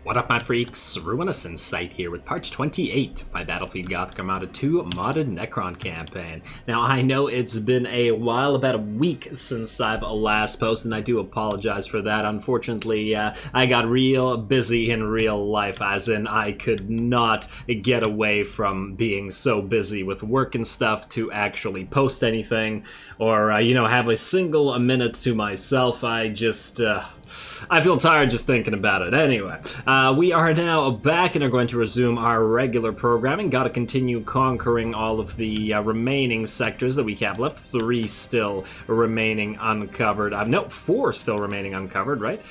What up, my freaks? Ruinous Insight here with part 28 of my Battlefleet Gothic Armada 2 modded Necron campaign. Now, I know it's been a while, about a week since I've last posted, and I do apologize for that. Unfortunately, I got real busy in real life, as in I could not get away from being so busy with work and stuff to actually post anything, or, have a single minute to myself. I feel tired just thinking about it. Anyway, we are now back and are going to resume our regular programming. Got to continue conquering all of the remaining sectors that we have left. 3 still remaining uncovered. No, 4 still remaining uncovered, right?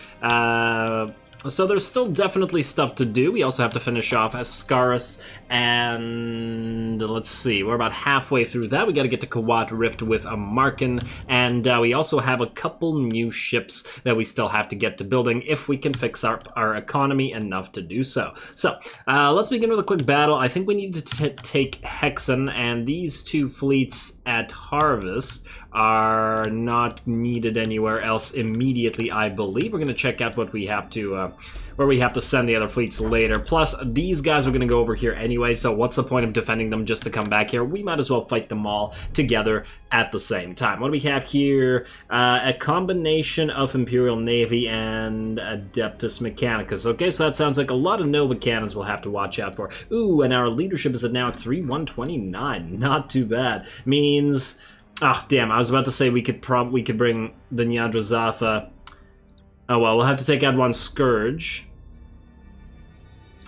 So there's still definitely stuff to do. We also have to finish off Ascaris, and let's see, we're about halfway through that. We got to get to Kawat Rift with a Markin, and we also have a couple new ships that we still have to get to building if we can fix our economy enough to do so. So let's begin with a quick battle. I think we need to take Hexen, and these 2 fleets at Harvest are not needed anywhere else immediately, I believe. We're going to check out what we have to, where we have to send the other fleets later. Plus, these guys are going to go over here anyway, so what's the point of defending them just to come back here? We might as well fight them all together at the same time. What do we have here? A combination of Imperial Navy and Adeptus Mechanicus. Okay, so that sounds like a lot of Nova Cannons we'll have to watch out for. Ooh, and our leadership is now at 3,129. Not too bad. Means... Ah, damn, I was about to say we could bring the Nyadrazatha. Oh well, we'll have to take out 1 Scourge.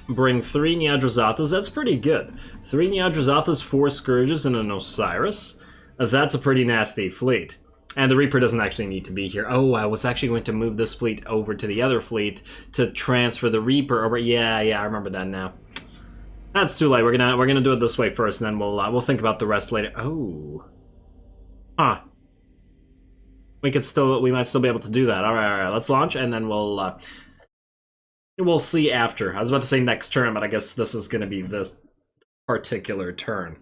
Bring 3 Nyadrazathas, that's pretty good. 3 Nyadrazathas, 4 Scourges, and an Osiris. That's a pretty nasty fleet. And the Reaper doesn't actually need to be here. Oh, I was actually going to move this fleet over to the other fleet to transfer the Reaper over. Yeah, I remember that now. That's too late. We're gonna do it this way first, and then we'll think about the rest later. Oh. Huh. We might still be able to do that. All right, let's launch, and then we'll see after. I was about to say next turn, but I guess this is going to be this particular turn.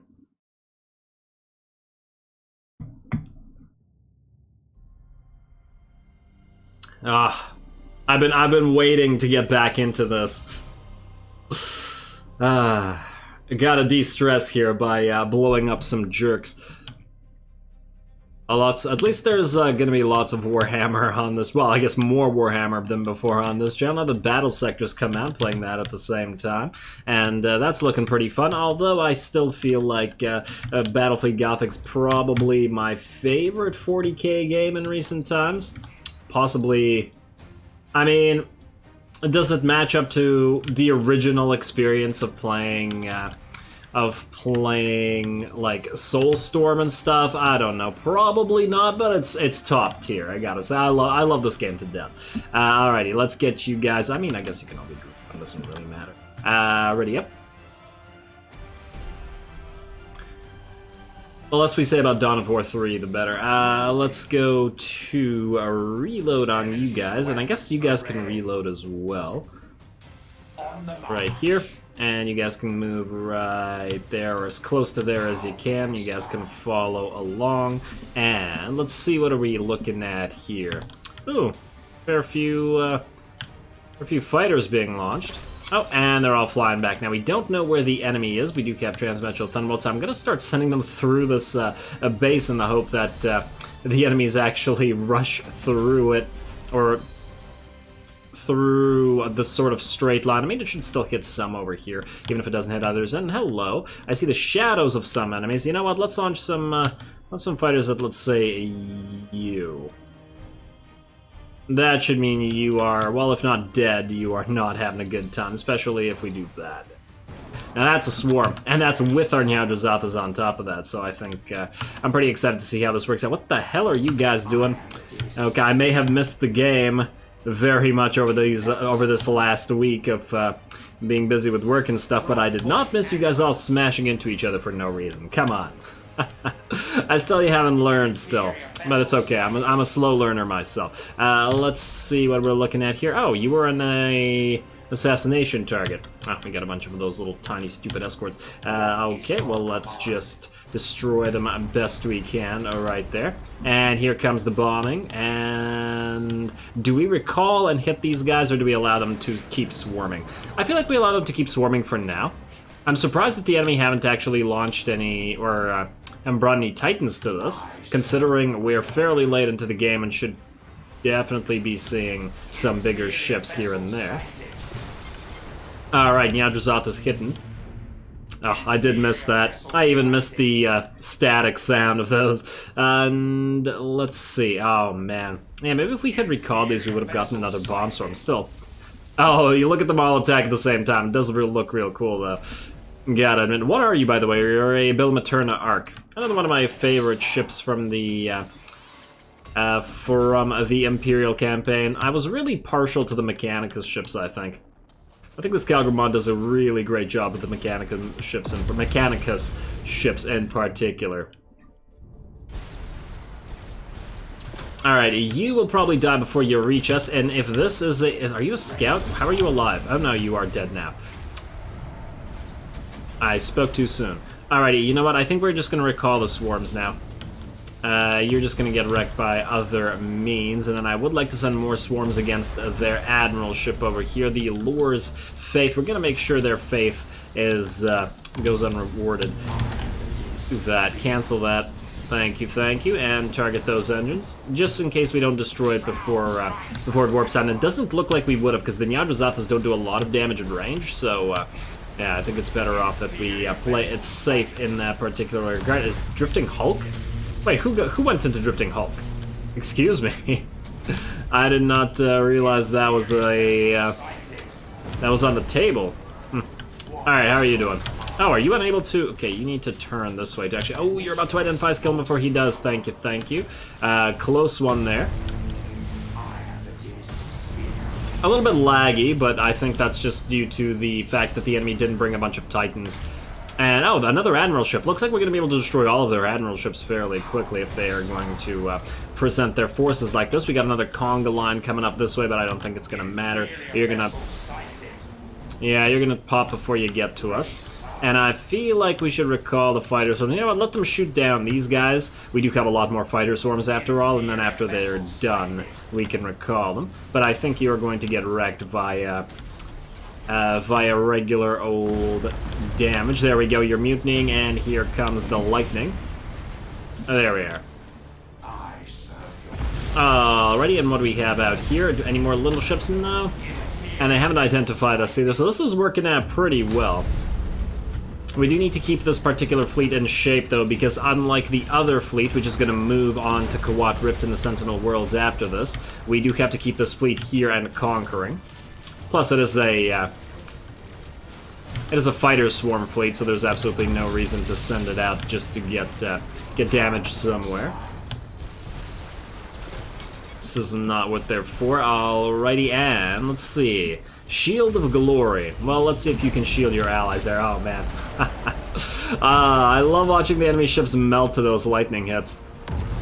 I've been waiting to get back into this. Gotta de-stress here by blowing up some jerks. At least there's going to be lots of Warhammer on this. Well, I guess more Warhammer than before on this channel. The battle sectors come out, playing that at the same time, and that's looking pretty fun. Although I still feel like Battlefleet Gothic's probably my favorite 40k game in recent times. Possibly, I mean, does it match up to the original experience of playing like Soulstorm and stuff? I don't know, probably not, but it's top tier. I gotta say, I love this game to death. Alrighty, let's get you guys. I mean, I guess you can all be grouped. It doesn't really matter. Ready up. The less we say about Dawn of War 3, the better. Let's go to a reload on you guys, and I guess you guys can reload as well. Right here. And you guys can move right there, or as close to there as you can. You guys can follow along. And let's see, what are we looking at here? Ooh, fair few fighters being launched. Oh, and they're all flying back. Now, we don't know where the enemy is. We do have transmetral thunderbolts. So I'm going to start sending them through this base in the hope that the enemies actually rush through it, or through the sort of straight line. I mean, it should still hit some over here, even if it doesn't hit others. And hello, I see the shadows of some enemies. You know what? Let's launch some fighters that, let's say, you. That should mean you are, well, if not dead, you are not having a good time, especially if we do that. Now that's a swarm, and that's with our Nyadrazathas on top of that, so I think I'm pretty excited to see how this works out. What the hell are you guys doing? Okay, I may have missed the game very much over this last week of being busy with work and stuff, but I did not miss you guys all smashing into each other for no reason. Come on. I still haven't learned still, but it's okay. I'm a slow learner myself. Let's see what we're looking at here. Oh, you were in a assassination target. Ah, we got a bunch of those little tiny stupid escorts. Okay, well, let's just destroy them best we can right there. And here comes the bombing. And do we recall and hit these guys, or do we allow them to keep swarming? I feel like we allow them to keep swarming for now. I'm surprised that the enemy haven't actually launched any, or and brought any Titans to this, considering we're fairly late into the game and should definitely be seeing some bigger ships here and there. Alright, Nyadrazoth is hidden. Oh, I did miss that. I even missed the static sound of those. And let's see. Oh, man. Yeah, maybe if we had recalled these, we would have gotten another bomb storm. Still. Oh, you look at them all attack at the same time. It does look real cool, though. Gotta admit. What are you, by the way? You're a Bill Materna Arc. Another one of my favorite ships from the Imperial campaign. I was really partial to the Mechanicus ships, I think. I think the Skalgrim Mod does a really great job with the Mechanicus ships in particular. Alright, you will probably die before you reach us, and if this is a... Are you a scout? How are you alive? Oh no, you are dead now. I spoke too soon. Alrighty, you know what? I think we're just going to recall the swarms now. You're just going to get wrecked by other means, and then I would like to send more swarms against their admiral ship over here, the Allur's Faith. We're going to make sure their faith is goes unrewarded. Do that. Cancel that. Thank you, and target those engines, just in case we don't destroy it before it warps out. And it doesn't look like we would have, because the Nyadrazothas don't do a lot of damage in range, so yeah, I think it's better off that we play it safe in that particular regard. Is Drifting Hulk? Wait, who went into Drifting Hulk? Excuse me. I did not realize that was that was on the table. Alright, how are you doing? Oh, are you unable to... Okay, you need to turn this way to actually... Oh, you're about to identify Skill before he does. Thank you. Close one there. A little bit laggy, but I think that's just due to the fact that the enemy didn't bring a bunch of Titans. And, oh, another Admiral ship. Looks like we're going to be able to destroy all of their Admiral ships fairly quickly if they are going to present their forces like this. We got another Conga line coming up this way, but I don't think it's going to matter. You're going to... Yeah, you're going to pop before you get to us. And I feel like we should recall the fighter swarms. You know what, let them shoot down these guys. We do have a lot more fighter swarms after all, and then after they're done, we can recall them. But I think you're going to get wrecked via regular old damage. There we go, you're mutinying, and here comes the lightning. Oh, there we are. Alrighty, and what do we have out here? Any more little ships? No. And they haven't identified us either, so this is working out pretty well. We do need to keep this particular fleet in shape, though, because unlike the other fleet, which is going to move on to Kawat Rift and the Sentinel Worlds after this, we do have to keep this fleet here and conquering. Plus, it is a fighter swarm fleet, so there's absolutely no reason to send it out just to get damaged somewhere. This is not what they're for. Alrighty, and let's see. Shield of Glory. Well, let's see if you can shield your allies there. Oh, man. I love watching the enemy ships melt to those lightning hits.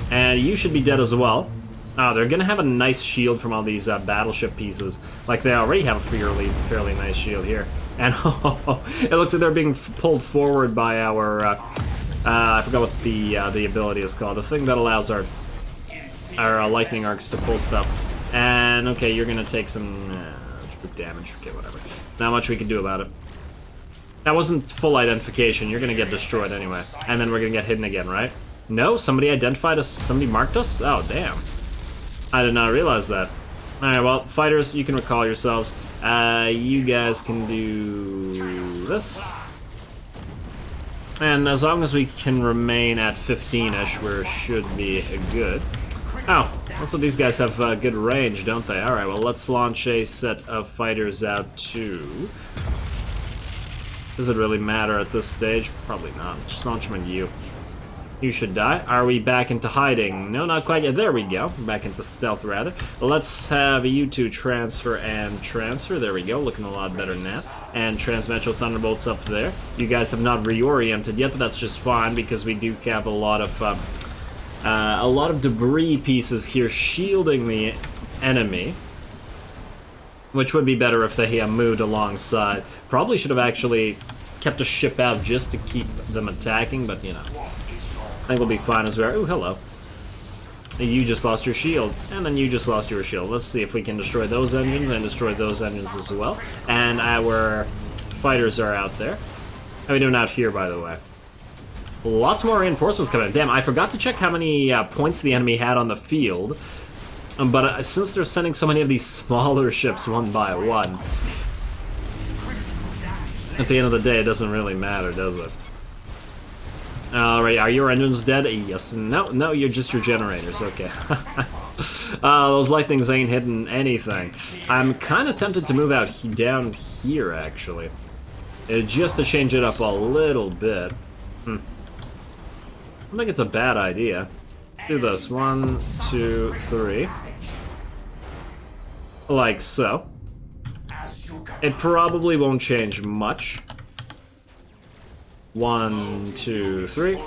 And you should be dead as well. Oh, they're going to have a nice shield from all these battleship pieces. Like, they already have a fairly nice shield here. And it looks like they're being pulled forward by our... I forgot what the ability is called. The thing that allows our lightning arcs to pull stuff. And, okay, you're going to take some... damage. Okay, whatever. Not much we can do about it. That wasn't full identification. You're gonna get destroyed anyway. And then we're gonna get hidden again, right? No? Somebody identified us? Somebody marked us? Oh, damn. I did not realize that. Alright, well, fighters, you can recall yourselves. You guys can do this. And as long as we can remain at 15-ish, we should be good. Oh, also these guys have good range, don't they? Alright, well, let's launch a set of fighters out too. Does it really matter at this stage? Probably not. Just launch them at you. You should die. Are we back into hiding? No, not quite yet. There we go. Back into stealth, rather. Let's have you two transfer and transfer. There we go. Looking a lot better now. And Transmetro Thunderbolts up there. You guys have not reoriented yet, but that's just fine because we do have a lot of debris pieces here shielding the enemy. which would be better if they moved alongside. Probably should have actually kept a ship out just to keep them attacking, but you know, I think we'll be fine as well. Ooh, hello. You just lost your shield, and then you just lost your shield. Let's see if we can destroy those engines and destroy those engines as well. And our fighters are out there. How are we doing out here, by the way? Lots more reinforcements coming in. Damn, I forgot to check how many points the enemy had on the field. But since they're sending so many of these smaller ships one by one, at the end of the day, it doesn't really matter, does it? Alright, are your engines dead? Yes. No, you're just your generators. Okay. Those lightnings ain't hitting anything. I'm kind of tempted to move out down here, actually. Just to change it up a little bit. I don't think it's a bad idea. Do this. 1, 2, 3. Like so. It probably won't change much. 1, 2, 3.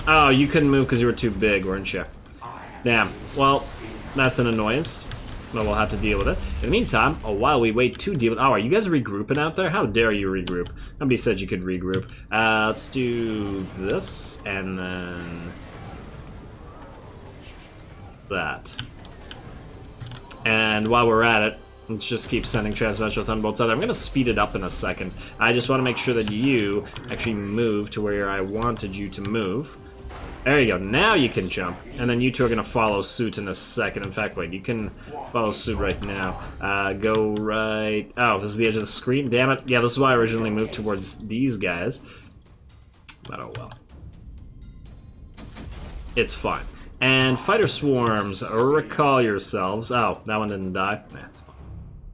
Oh, you couldn't move because you were too big, weren't you? Damn. Well, that's an annoyance. But we'll have to deal with it. In the meantime, while we wait to deal with... Oh, are you guys regrouping out there? How dare you regroup? Nobody said you could regroup. Let's do this, and then... that. And while we're at it, let's just keep sending transversal thunderbolts out there. I'm going to speed it up in a second. I just want to make sure that you actually move to where I wanted you to move. There you go. Now you can jump. And then you two are going to follow suit in a second. In fact, wait, you can follow suit right now. Go right... Oh, this is the edge of the screen? Damn it. Yeah, this is why I originally moved towards these guys. But oh well. It's fine. And fighter swarms, recall yourselves. Oh, that one didn't die. Nah, it's fine.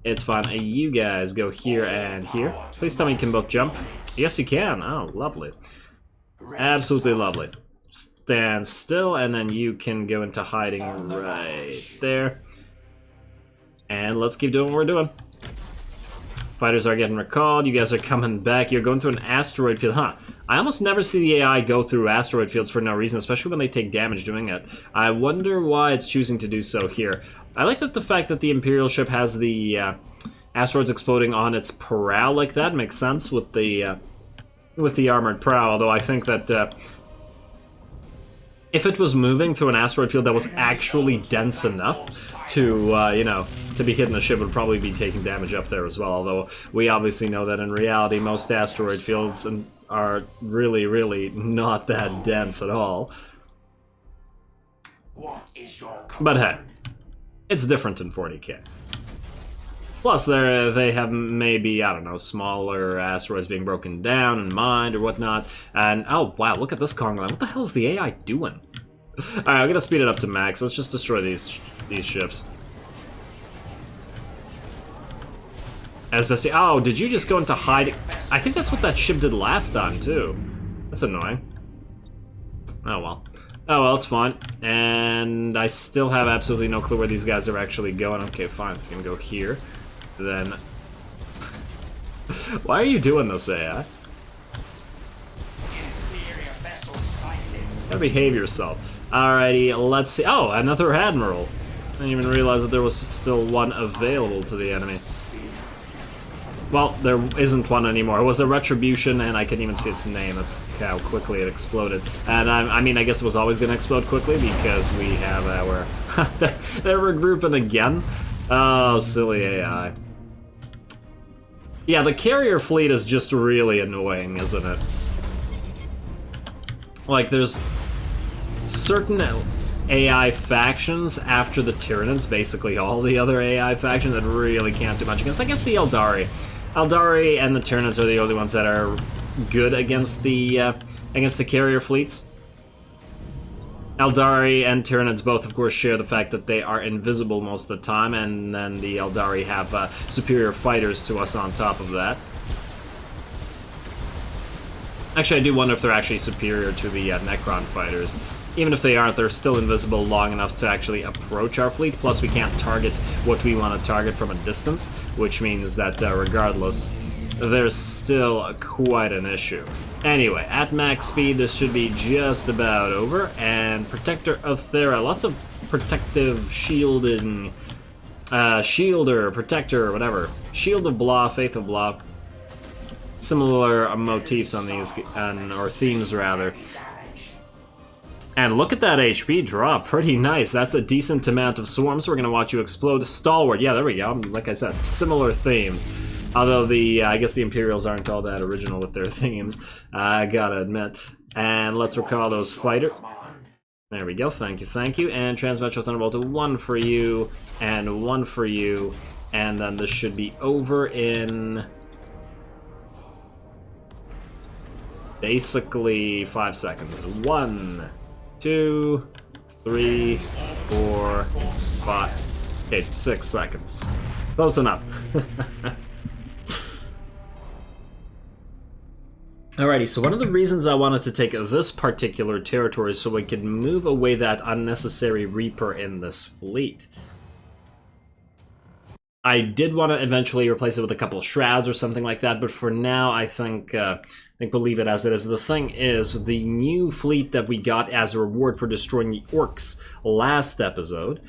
It's fine. You guys go here and here. Please tell me you can both jump. Yes, you can. Oh, lovely. Absolutely lovely. Stand still, and then you can go into hiding right there. And let's keep doing what we're doing. Fighters are getting recalled. You guys are coming back. You're going through an asteroid field. Huh. I almost never see the AI go through asteroid fields for no reason, especially when they take damage doing it. I wonder why it's choosing to do so here. I like that the fact that the Imperial ship has the asteroids exploding on its prow like that. Makes sense with the armored prow, although I think that if it was moving through an asteroid field that was actually dense enough to, you know, to be hitting the ship, would probably be taking damage up there as well, although we obviously know that in reality most asteroid fields are really, really not that dense at all. But hey, it's different in 40k. Plus, they have maybe, I don't know, smaller asteroids being broken down and mined or whatnot. And, oh, wow, look at this Kong line. What the hell is the AI doing? Alright, I'm gonna speed it up to max. Let's just destroy these ships. Especially, oh, did you just go into hiding? I think that's what that ship did last time, too. That's annoying. Oh, well. Oh, well, it's fine. And I still have absolutely no clue where these guys are actually going. Okay, fine. We can go here. Then... Why are you doing this, AI? Gotta behave yourself. Alrighty, let's see. Oh, another Admiral. I didn't even realize that there was still one available to the enemy. Well, there isn't one anymore. It was a Retribution, and I couldn't even see its name. That's how quickly it exploded. And I mean, I guess it was always going to explode quickly because we have our... they're regrouping again. Oh, silly AI. Yeah, the carrier fleet is just really annoying, isn't it? Like, there's certain AI factions after the Tyranids, basically all the other AI factions that really can't do much against. I guess the Eldari. Eldari and the Tyranids are the only ones that are good against the carrier fleets. Eldari and Tyranids both, of course, share the fact that they are invisible most of the time, and then the Eldari have superior fighters to us on top of that. Actually, I do wonder if they're actually superior to the Necron fighters. Even if they aren't, they're still invisible long enough to actually approach our fleet, plus we can't target what we want to target from a distance, which means that regardless, there's still quite an issue. Anyway, at max speed, this should be just about over, and Protector of Thera, lots of protective shielding Shielder, Protector, whatever. Shield of Blah, Faith of Blah. Similar motifs on these, or themes rather. And look at that HP drop, pretty nice. That's a decent amount of swarms. We're gonna watch you explode. Stalwart, yeah, there we go. Like I said, similar themes. Although I guess the Imperials aren't all that original with their themes, I gotta admit. And let's recall those fighter. There we go, thank you, thank you. And Transmetro Thunderbolt, 1 for you, and 1 for you. And then this should be over in... basically 5 seconds. 1, 2, 3, 4, 5. Okay, 6 seconds. Close enough. Alrighty, so one of the reasons I wanted to take this particular territory is so we could move away that unnecessary Reaper in this fleet. I did want to eventually replace it with a couple of Shrouds or something like that, but for now I think we'll leave it as it is. The thing is, the new fleet that we got as a reward for destroying the Orcs last episode,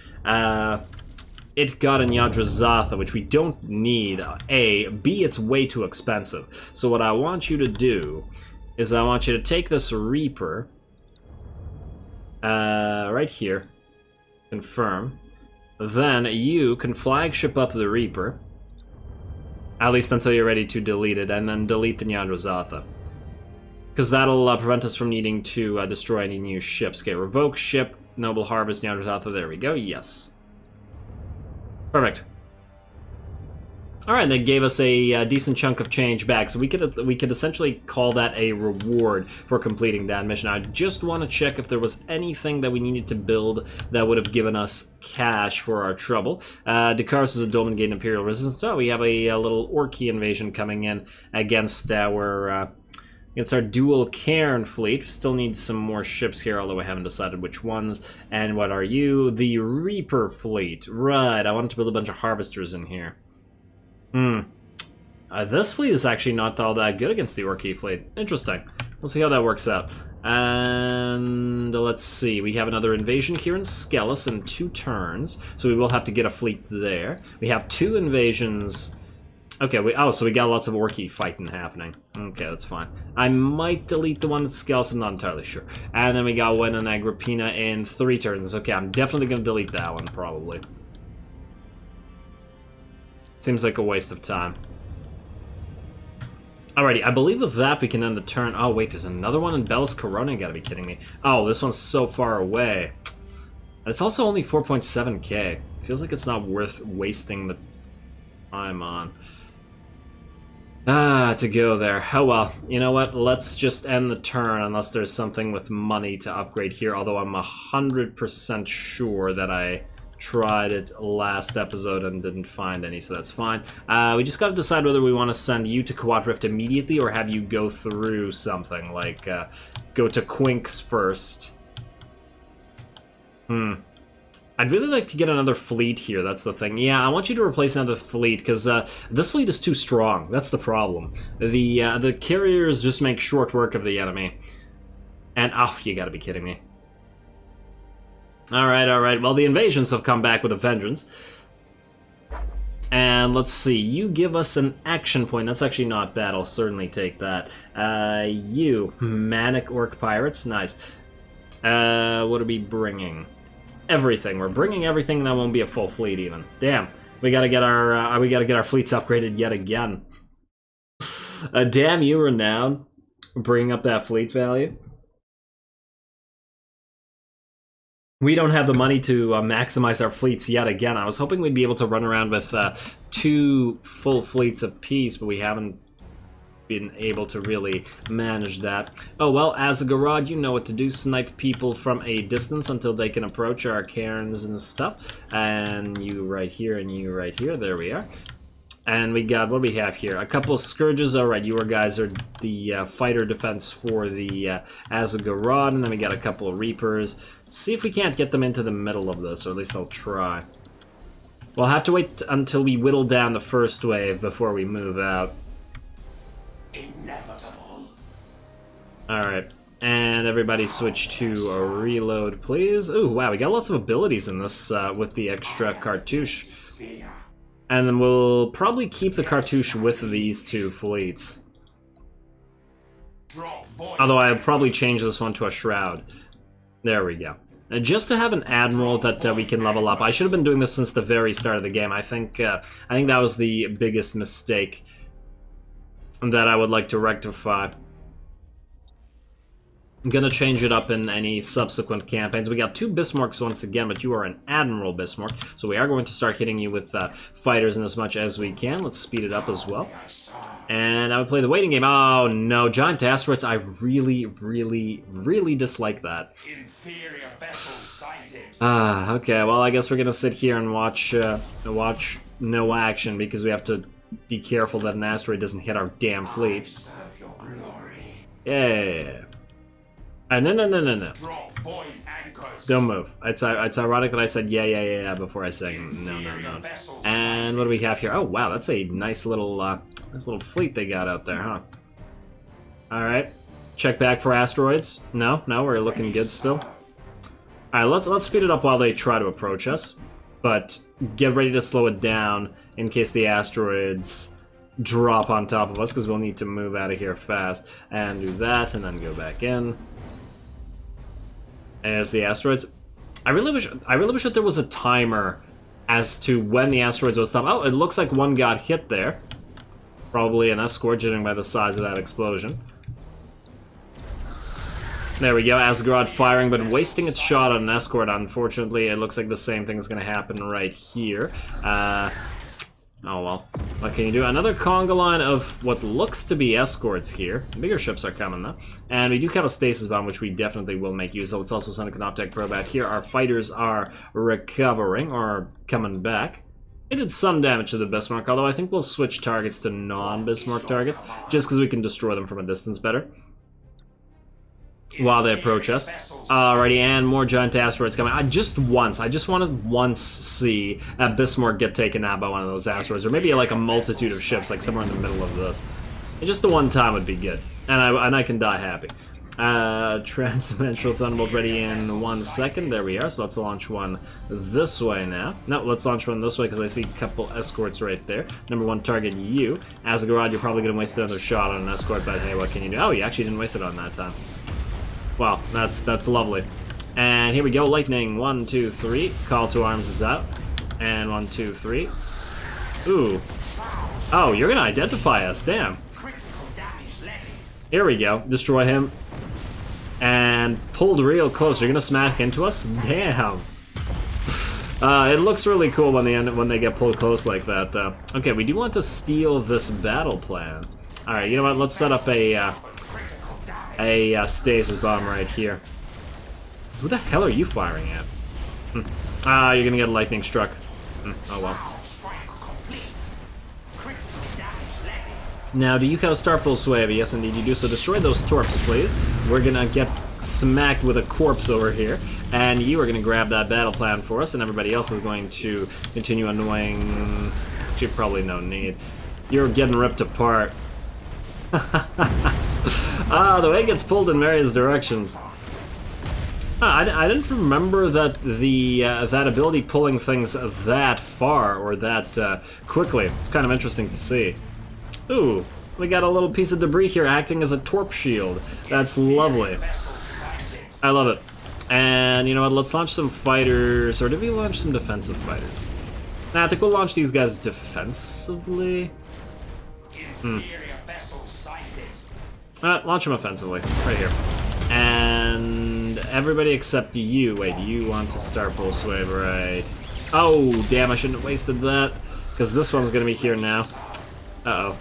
it got a Nyadrazatha, which we don't need. A, B, it's way too expensive. So what I want you to do is I want you to take this Reaper, right here, confirm. Then you can flagship up the Reaper, at least until you're ready to delete it, and then delete the Nyadrazatha. Because that'll prevent us from needing to destroy any new ships. Okay, revoke ship, Noble Harvest, Nyadrazatha, there we go, yes. Perfect. Alright, that gave us a decent chunk of change back, so we could essentially call that a reward for completing that mission. I just want to check if there was anything that we needed to build that would have given us cash for our trouble. Dakaris is a Dolmen Gate Imperial Resistance. Oh, we have a little Orky invasion coming in against our dual Cairn fleet. We still need some more ships here, although I haven't decided which ones. And what are you? The Reaper fleet. Right, I wanted to build a bunch of Harvesters in here. This fleet is actually not all that good against the Orky fleet. Interesting. We'll see how that works out. And let's see. We have another invasion here in Skellis in 2 turns, so we will have to get a fleet there. We have 2 invasions. Okay, so we got lots of Orky fighting happening. Okay, that's fine. I might delete the one at Skellis, I'm not entirely sure. And then we got one in Agrippina in 3 turns. Okay, I'm definitely going to delete that one, probably. Seems like a waste of time. Alrighty, I believe with that we can end the turn. Oh wait, there's another one in Bellis Corona, you gotta be kidding me. Oh, this one's so far away. And it's also only 4.7k. Feels like it's not worth wasting the time on. To go there. Oh well, you know what? Let's just end the turn unless there's something with money to upgrade here, although I'm 100% sure that I tried it last episode and didn't find any, so that's fine. We just gotta decide whether we want to send you to Quad Rift immediately or have you go through something, like go to Quinks first. I'd really like to get another fleet here, that's the thing. Yeah, I want you to replace another fleet, because this fleet is too strong. That's the problem. The carriers just make short work of the enemy. And, you gotta be kidding me. Alright. Well, the invasions have come back with a vengeance. And let's see, you give us an action point. That's actually not bad, I'll certainly take that. You, Manic Orc Pirates, nice. What are we bringing? Everything. We're bringing everything, that won't be a full fleet even. Damn, we gotta get our fleets upgraded yet again. Damn you, Renown, bringing up that fleet value. We don't have the money to maximize our fleets yet again. I was hoping we'd be able to run around with 2 full fleets apiece, but we haven't been able to really manage that. Oh well, as a Garad, you know what to do. Snipe people from a distance until they can approach our cairns and stuff. And you right here, and you right here. There we are. And we got, what do we have here? A couple of Scourges. Alright, you guys are the fighter defense for the Azagorod, and then we got a couple of Reapers. Let's see if we can't get them into the middle of this, or at least I'll try. We'll have to wait until we whittle down the first wave before we move out. Inevitable. Alright, and everybody switch to a reload, please. Ooh, wow, we got lots of abilities in this with the extra cartouche. And then we'll probably keep the cartouche with these two fleets. Although I'll probably change this one to a shroud. There we go. And just to have an admiral that we can level up. I should have been doing this since the very start of the game. I think that was the biggest mistake that I would like to rectify. I'm gonna change it up in any subsequent campaigns. We got 2 Bismarcks once again, but you are an Admiral Bismarck, so we are going to start hitting you with fighters in as much as we can. Let's speed it up as well. And I would play the waiting game. Oh no, giant asteroids. I really, really, really dislike that. Inferior vessels sighted. Okay. Well, I guess we're gonna sit here and watch no action because we have to be careful that an asteroid doesn't hit our damn fleet. Yeah. No. Don't move. It's ironic that I said yeah before I said no. And what do we have here? Oh wow, that's a nice little fleet they got out there, huh? All right, check back for asteroids. No, we're looking good still. All right, let's speed it up while they try to approach us, but get ready to slow it down in case the asteroids drop on top of us, because we'll need to move out of here fast and do that, and then go back in. There's the asteroids. I really wish that there was a timer as to when the asteroids would stop. Oh, it looks like one got hit there. Probably an escort, judging by the size of that explosion. There we go, Asgarad firing, but wasting its shot on an escort. Unfortunately, it looks like the same thing is going to happen right here. Oh well, what can you do? Another conga line of what looks to be escorts here. Bigger ships are coming though. And we do have a stasis bomb, which we definitely will make use of. Let's also send a Canoptech probe out here. Our fighters are recovering, or coming back. It did some damage to the Bismarck, although I think we'll switch targets to non-Bismarck targets, just because we can destroy them from a distance better while they approach us. Alrighty, and more giant asteroids coming. I just want to once see a Bismarck get taken out by one of those asteroids, or maybe like a multitude of ships, like somewhere in the middle of this. And just the one time would be good, and I can die happy. Transdimensional Thunderbolt ready in 1 second. There we are. So let's launch one this way now. No, let's launch one this way because I see a couple escorts right there. Number 1 target, you. Asgarad, you're probably going to waste another shot on an escort, but hey, what can you do? Oh, you actually didn't waste it on that time. Wow, that's lovely. And here we go, lightning. 1, 2, 3. Call to arms is out. And 1, 2, 3. Ooh. Oh, you're gonna identify us, damn. Here we go, destroy him. And pulled real close. You're gonna smack into us? Damn. It looks really cool when they get pulled close like that, though. Okay, we do want to steal this battle plan. All right, you know what? Let's set up a stasis bomb right here. Who the hell are you firing at? You're gonna get lightning struck. Oh well. Now, do you have Star Pulse Wave? Yes, indeed you do. So destroy those torps, please. We're gonna get smacked with a corpse over here, and you are gonna grab that battle plan for us, and everybody else is going to continue annoying. Actually, probably no need. You're getting ripped apart. The way it gets pulled in various directions. I didn't remember that that ability pulling things that far or that quickly. It's kind of interesting to see. Ooh, we got a little piece of debris here acting as a torp shield. That's lovely. I love it. And you know what? Let's launch some fighters, or did we launch some defensive fighters? Nah, I think we'll launch these guys defensively. Launch them offensively, right here. And everybody except you. Wait, you want to start Pulse Wave, right? Oh, damn, I shouldn't have wasted that, because this one's going to be here now. Uh-oh.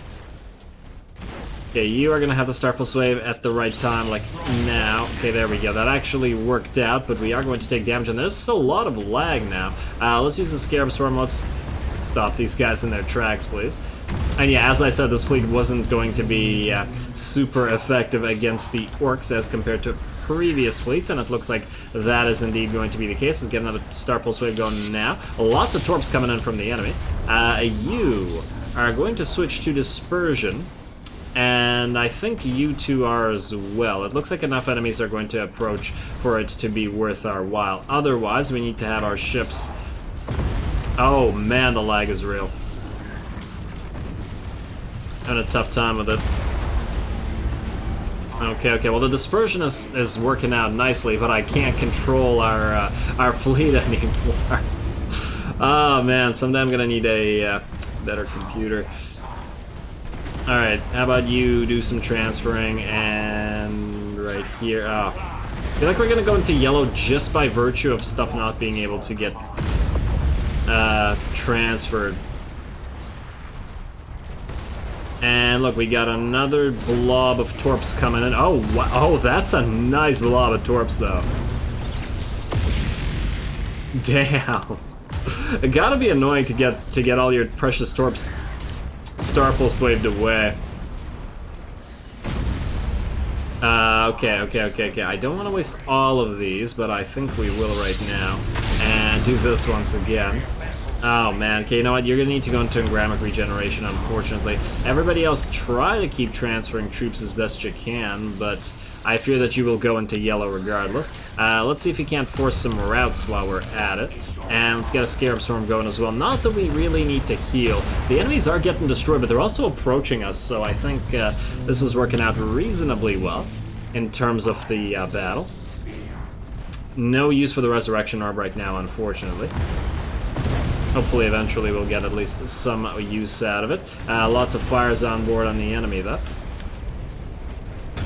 Okay, you are going to have to start Pulse Wave at the right time, like now. Okay, there we go. That actually worked out, but we are going to take damage, and there's a lot of lag now. Let's use the Scarab Storm. Let's stop these guys in their tracks, please. And yeah, as I said, this fleet wasn't going to be super effective against the orcs as compared to previous fleets, and it looks like that is indeed going to be the case. Let's get another Star Pulse Wave going now. Lots of torps coming in from the enemy. You are going to switch to Dispersion, and I think you two are as well. It looks like enough enemies are going to approach for it to be worth our while. Otherwise, we need to have our ships Oh man, the lag is real. Having a tough time with it. Okay, well the dispersion is working out nicely, but I can't control our fleet anymore. Oh man, someday I'm gonna need a better computer. Alright, how about you do some transferring, and right here, oh. I feel like we're gonna go into yellow just by virtue of stuff not being able to get transferred. And look, we got another blob of torps coming in. Oh, wow. Oh, that's a nice blob of torps, though. Damn. It gotta be annoying to get all your precious torps star pulse waved away. Okay. I don't want to waste all of these, but I think we will right now. And do this once again. Oh man, okay, you know what, you're gonna need to go into engramic regeneration, unfortunately. Everybody else try to keep transferring troops as best you can, but I fear that you will go into yellow regardless. Let's see if we can't force some routes while we're at it. And let's get a Scarab Storm going as well. Not that we really need to heal. The enemies are getting destroyed, but they're also approaching us, so I think this is working out reasonably well in terms of the battle. No use for the Resurrection Orb right now, unfortunately. Hopefully, eventually, we'll get at least some use out of it. Lots of fires on board on the enemy, though.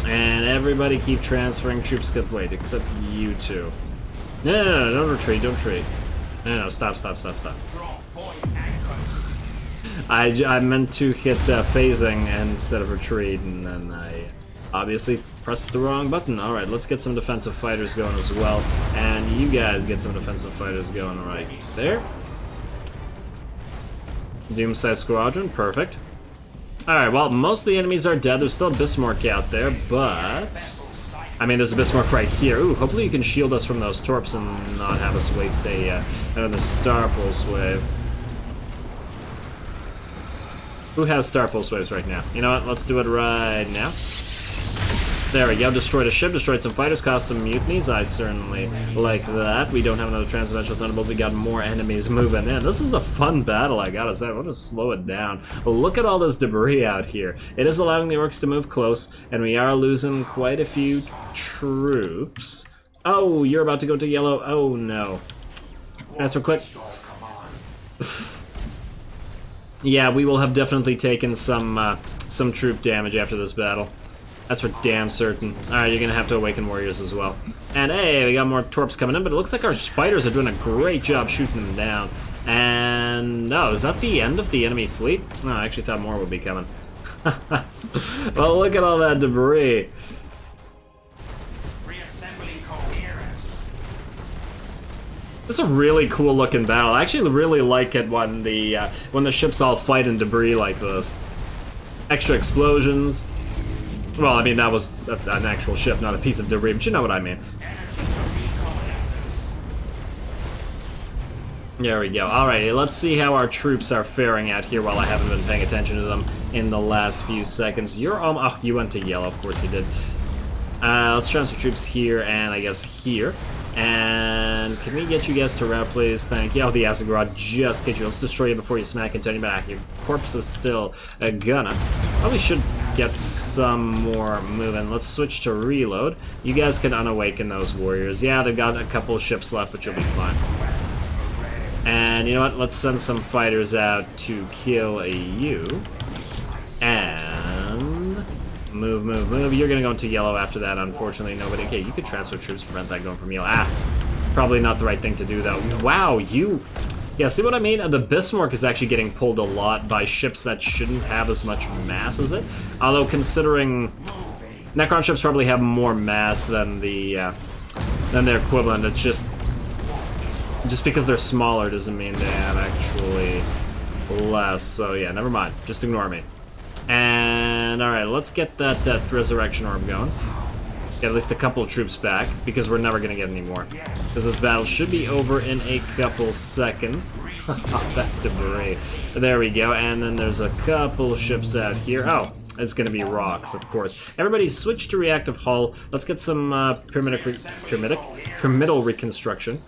And everybody keep transferring troops. Wait, except you two. No, don't retreat, don't retreat. No, stop. I meant to hit phasing instead of retreat, and then I obviously pressed the wrong button. Alright, let's get some defensive fighters going as well. And you guys get some defensive fighters going right there. Doomside Squadron, perfect. Alright, well, most of the enemies are dead. There's still a Bismarck out there, but... I mean, there's a Bismarck right here. Ooh, hopefully you can shield us from those torps and not have us waste another Star Pulse Wave. Who has Star Pulse Waves right now? You know what, let's do it right now. There we go, destroyed a ship, destroyed some fighters, caused some mutinies. I certainly like that. We don't have another Transdimensional Thunderbolt, we got more enemies moving in. This is a fun battle, I gotta say. I want to slow it down. But look at all this debris out here. It is allowing the orcs to move close, and we are losing quite a few troops. Oh, you're about to go to yellow. Oh no. Transfer quick. Yeah, we will have definitely taken some troop damage after this battle. That's for damn certain. Alright, you're gonna have to awaken warriors as well. And hey, we got more torps coming in, but it looks like our fighters are doing a great job shooting them down. And no, is that the end of the enemy fleet? No, I actually thought more would be coming. Well, look at all that debris. This is a really cool looking battle. I actually really like it when the ships all fight in debris like this. Extra explosions. Well, I mean, that was an actual ship, not a piece of debris, but you know what I mean. There we go. Alrighty, let's see how our troops are faring out here while I haven't been paying attention to them in the last few seconds. You're oh, you went to yellow, of course you did. Let's transfer troops here and I guess here. And can we get you guys to route, please? Thank you. Oh, the acid garage just get you. Let's destroy you before you smack into your back. Your corpse is still a gunna. Probably should get some more moving. Let's switch to reload. You guys can unawaken those warriors. Yeah, they've got a couple of ships left, but you'll be fine. And you know what? Let's send some fighters out to kill you. And move. You're gonna go into yellow after that, unfortunately. Nobody. Okay, you could transfer troops, prevent that going from yellow. Probably not the right thing to do, though. Wow, you... Yeah, see what I mean? The Bismarck is actually getting pulled a lot by ships that shouldn't have as much mass as it. Although, considering... Necron ships probably have more mass than their equivalent. It's just because they're smaller doesn't mean they have actually less. So yeah, never mind. Just ignore me. And alright, let's get that Resurrection Orb going. Get at least a couple of troops back, because we're never going to get any more. Because this battle should be over in a couple seconds. That debris. There we go, and then there's a couple ships out here. Oh, it's going to be rocks, of course. Everybody switch to reactive hull. Let's get some pyramidal reconstruction.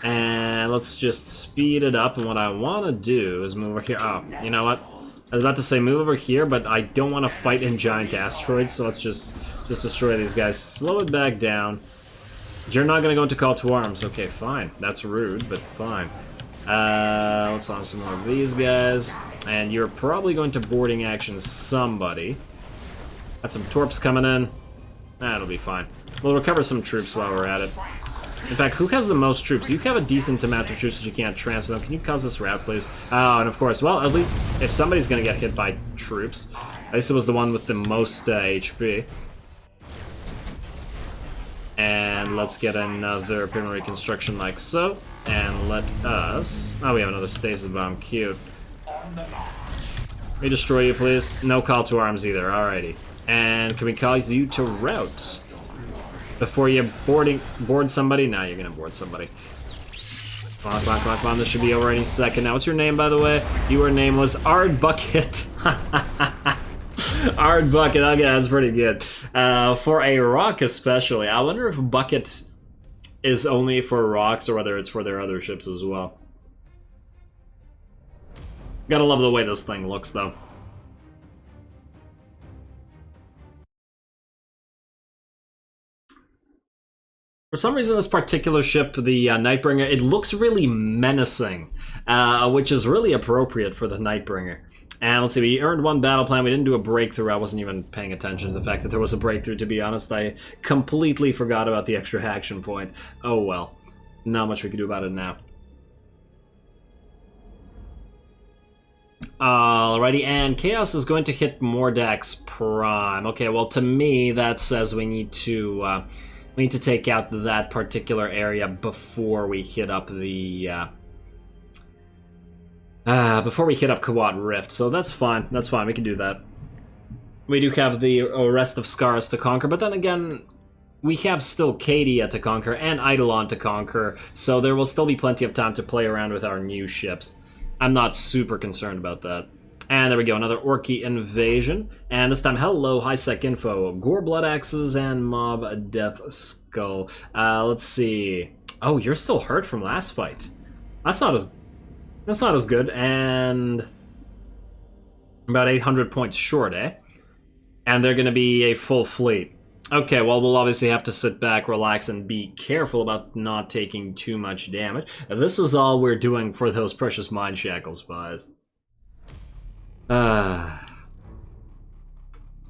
And let's just speed it up, and what I want to do is move over here. Oh, you know what? I was about to say move over here, but I don't want to fight in giant asteroids, so let's just destroy these guys. Slow it back down. You're not going to go into call to arms. Okay, fine. That's rude, but fine. Let's launch some more of these guys. And you're probably going to boarding action somebody. Got some torps coming in. That'll be fine. We'll recover some troops while we're at it. In fact, who has the most troops? You have a decent amount of troops that you can't transfer them. Can you cause this route, please? Oh, and of course, well, at least if somebody's going to get hit by troops, at least it was the one with the most HP. And let's get another pyramid reconstruction like so. And let us... Oh, we have another stasis bomb. Cute. Can we destroy you, please? No call to arms either. Alrighty. And can we cause you to route? Before you board somebody? Now you're gonna board somebody. Come on, come on, come on, come on. This should be over any second. Now, what's your name, by the way? You are nameless. Ard Bucket. Ard Bucket. Okay, that's pretty good. For a rock especially. I wonder if Bucket is only for rocks or whether it's for their other ships as well. Gotta love the way this thing looks, though. For some reason, this particular ship, the Nightbringer, it looks really menacing, which is really appropriate for the Nightbringer. And let's see, we earned one battle plan. We didn't do a breakthrough. I wasn't even paying attention to the fact that there was a breakthrough, to be honest. I completely forgot about the extra action point. Oh well. Not much we can do about it now. Alrighty, and Chaos is going to hit Mordax Prime. Okay, well, to me, that says we need to take out that particular area before we hit up the before we hit up Kawat Rift. So that's fine. That's fine. We can do that. We do have the rest of Scars to conquer, but then again, we have still Cadia to conquer and Eidolon to conquer, so there will still be plenty of time to play around with our new ships. I'm not super concerned about that. And there we go, another Orky invasion. And this time, hello, high-sec info. Gore Blood Axes and Mob Death Skull. Let's see. Oh, you're still hurt from last fight. That's not as good. And about 800 points short, eh? And they're going to be a full fleet. Okay, well, we'll obviously have to sit back, relax, and be careful about not taking too much damage. This is all we're doing for those precious Mind Shackles, guys.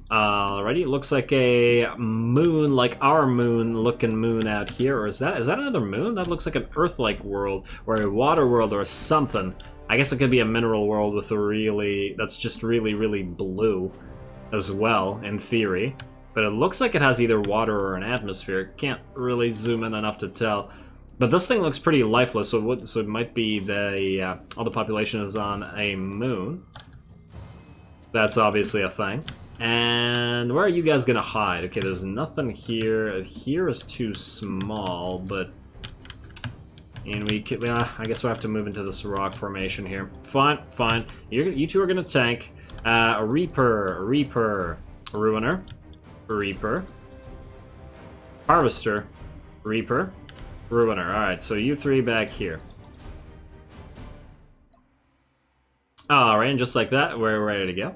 Alrighty, it looks like a moon, like our moon-looking moon out here. Or is that another moon? That looks like an Earth-like world, or a water world, or something. I guess it could be a mineral world with a that's just really, really blue as well, in theory. But it looks like it has either water or an atmosphere. Can't really zoom in enough to tell. But this thing looks pretty lifeless, so it might be all the population is on a moon. That's obviously a thing. And where are you guys gonna hide? Okay, there's nothing here. Here is too small, but... And we could, I guess we'll have to move into this rock formation here. Fine, fine. You two are gonna tank. A Reaper, Ruiner, Reaper, Harvester, Reaper, Ruiner. Alright, so you three back here. Alright, and just like that, we're ready to go.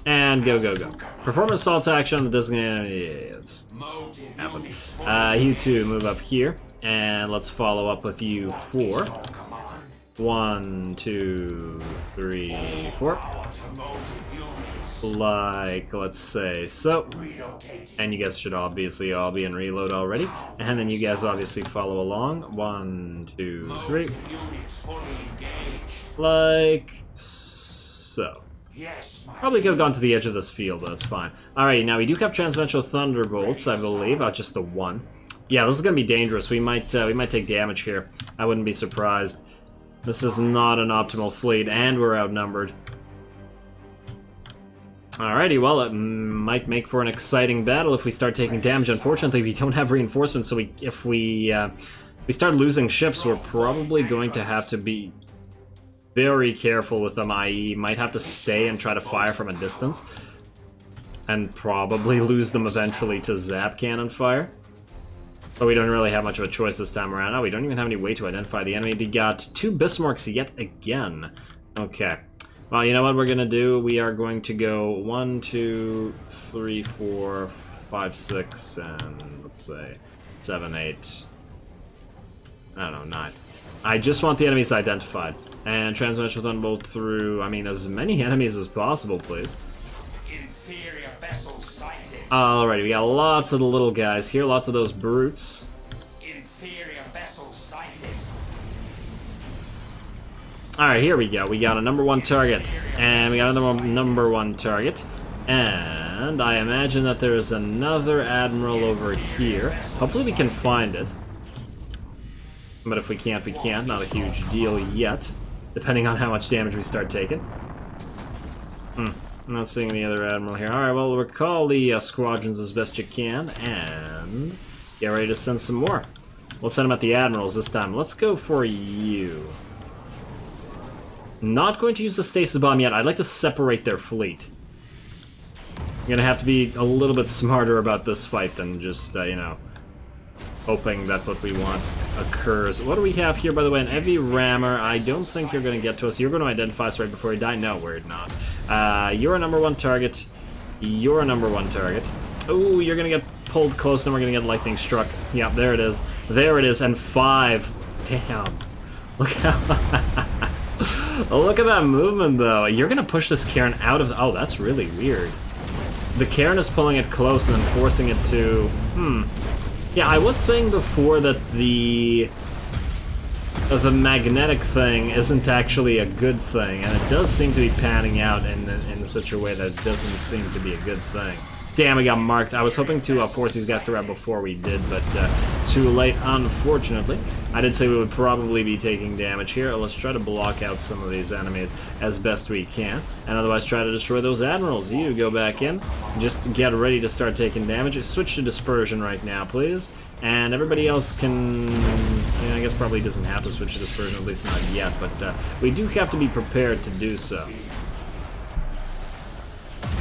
And go, go, go. Perform an assault action on the designated... Yeah, that's happened. You two move up here, and let's follow up with you four. 1, 2, 3, 4. Like, let's say so. And you guys should obviously all be in reload already. And then you guys obviously follow along. 1, 2, 3. Like so. Probably could have gone to the edge of this field, but that's fine. Alrighty, now we do have Transventral Thunderbolts, I believe. Just the one. Yeah, this is gonna be dangerous. We might take damage here. I wouldn't be surprised. This is not an optimal fleet, and we're outnumbered. Alrighty, well, it might make for an exciting battle if we start taking damage. Unfortunately, we don't have reinforcements, so if we start losing ships, we're probably going to have to be very careful with them, i.e. might have to stay and try to fire from a distance. And probably lose them eventually to zap cannon fire. But we don't really have much of a choice this time around. Oh, we don't even have any way to identify the enemy. They got 2 Bismarcks yet again. Okay. Well, you know what we're going to do? We are going to go 1, 2, 3, 4, 5, 6, and let's say 7, 8... I don't know, 9. I just want the enemies identified. And transmission thunderbolt through, I mean, as many enemies as possible, please. Inferior vessel sighted. Alrighty, we got lots of the little guys here, lots of those brutes. Inferior vessel sighted. Alright, here we go. We got a number 1 target. And we got another number 1 target. And I imagine that there is another admiral over here. Hopefully we can find it. But if we can't, we can't. Not a huge deal yet, depending on how much damage we start taking. I'm not seeing any other admiral here. Alright, well, recall the squadrons as best you can, and get ready to send some more. We'll send them at the admirals this time. Let's go for you. Not going to use the stasis bomb yet. I'd like to separate their fleet. I'm gonna have to be a little bit smarter about this fight than just, you know, hoping that what we want occurs. What do we have here, by the way? An heavy rammer. I don't think you're going to get to us. You're going to identify us right before we die. No, we're not. You're a number 1 target. You're a number 1 target. Oh, you're going to get pulled close, and we're going to get lightning struck. Yeah, there it is. There it is. And 5. Damn. Look how... Look at that movement, though. You're going to push this Cairn out of the... Oh, that's really weird. The Cairn is pulling it close and then forcing it to... Yeah, I was saying before that the magnetic thing isn't actually a good thing, and it does seem to be panning out in such a way that it doesn't seem to be a good thing. Damn, we got marked. I was hoping to force these guys to rout before we did, but too late, unfortunately. I did say we would probably be taking damage here. Let's try to block out some of these enemies as best we can, and otherwise try to destroy those admirals. You go back in, just get ready to start taking damage. Switch to dispersion right now, please. And everybody else can, I guess probably doesn't have to switch to dispersion, at least not yet, but we do have to be prepared to do so.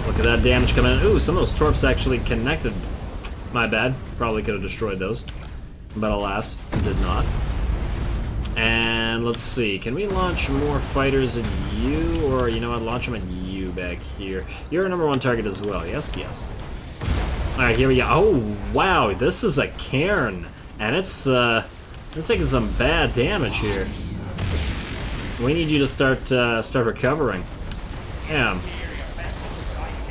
Look at that damage coming in. Ooh, some of those torps actually connected. My bad. Probably could have destroyed those. But alas, did not. And let's see. Can we launch more fighters at you? Or, you know what, launch them at you back here. You're a number 1 target as well. Yes, yes. Alright, here we go. Oh, wow. This is a Cairn. And it's taking some bad damage here. We need you to start recovering. Damn.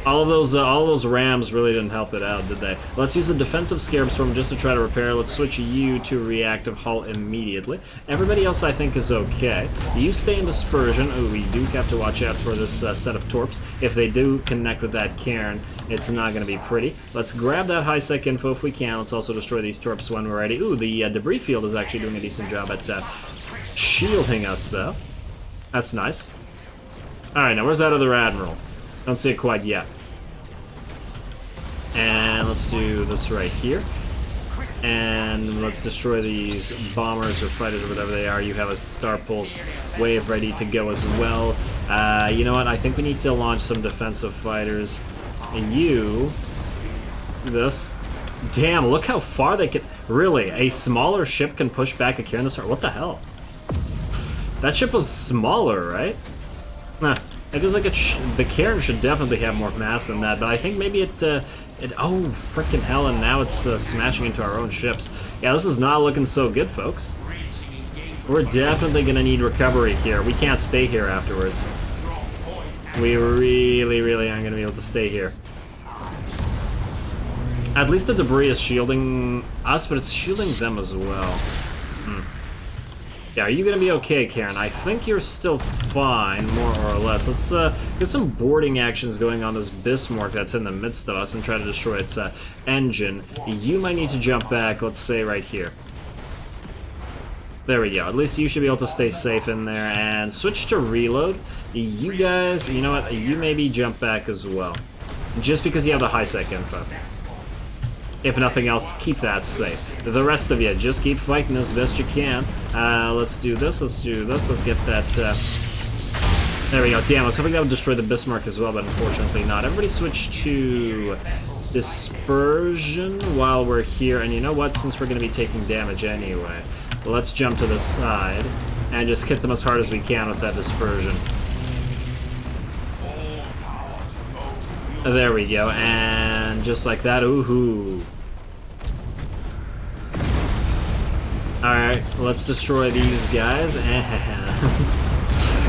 All of those rams really didn't help it out, did they? Let's use a defensive Scarab Storm just to try to repair. Let's switch you to reactive hull immediately. Everybody else, I think, is okay. You stay in dispersion. Oh, we do have to watch out for this set of torps. If they do connect with that Cairn, it's not going to be pretty. Let's grab that high-sec info if we can. Let's also destroy these torps when we're ready. Ooh, the debris field is actually doing a decent job at shielding us, though. That's nice. Alright, now where's that other admiral? Don't see it quite yet. And let's do this right here. And let's destroy these bombers or fighters or whatever they are. You have a Star Pulse wave ready to go as well. You know what? I think we need to launch some defensive fighters. And you... This. Damn, look how far they can... Really, a smaller ship can push back a Cairn this far? What the hell? That ship was smaller, right? Nah. It feels like the Cairn should definitely have more mass than that, but I think maybe it oh, frickin' hell, and now it's smashing into our own ships. Yeah, this is not looking so good, folks. We're definitely gonna need recovery here. We can't stay here afterwards. We really, really aren't gonna be able to stay here. At least the debris is shielding us, but it's shielding them as well. Yeah, are you gonna be okay, Cairn? I think you're still fine, more or less. Let's get some boarding actions going on this Bismarck that's in the midst of us and try to destroy its engine. You might need to jump back, let's say right here. There we go. At least you should be able to stay safe in there. And switch to reload. You guys, you know what? You maybe jump back as well. Just because you have the high-sec info. If nothing else, keep that safe. The rest of you, just keep fighting as best you can. Let's do this, let's do this, let's get that There we go. Damn, I was hoping that would destroy the Bismarck as well, but unfortunately not. Everybody switch to Dispersion while we're here. And you know what? Since we're going to be taking damage anyway, let's jump to the side and just hit them as hard as we can with that Dispersion. There we go. And just like that, ooh-hoo. Alright, let's destroy these guys.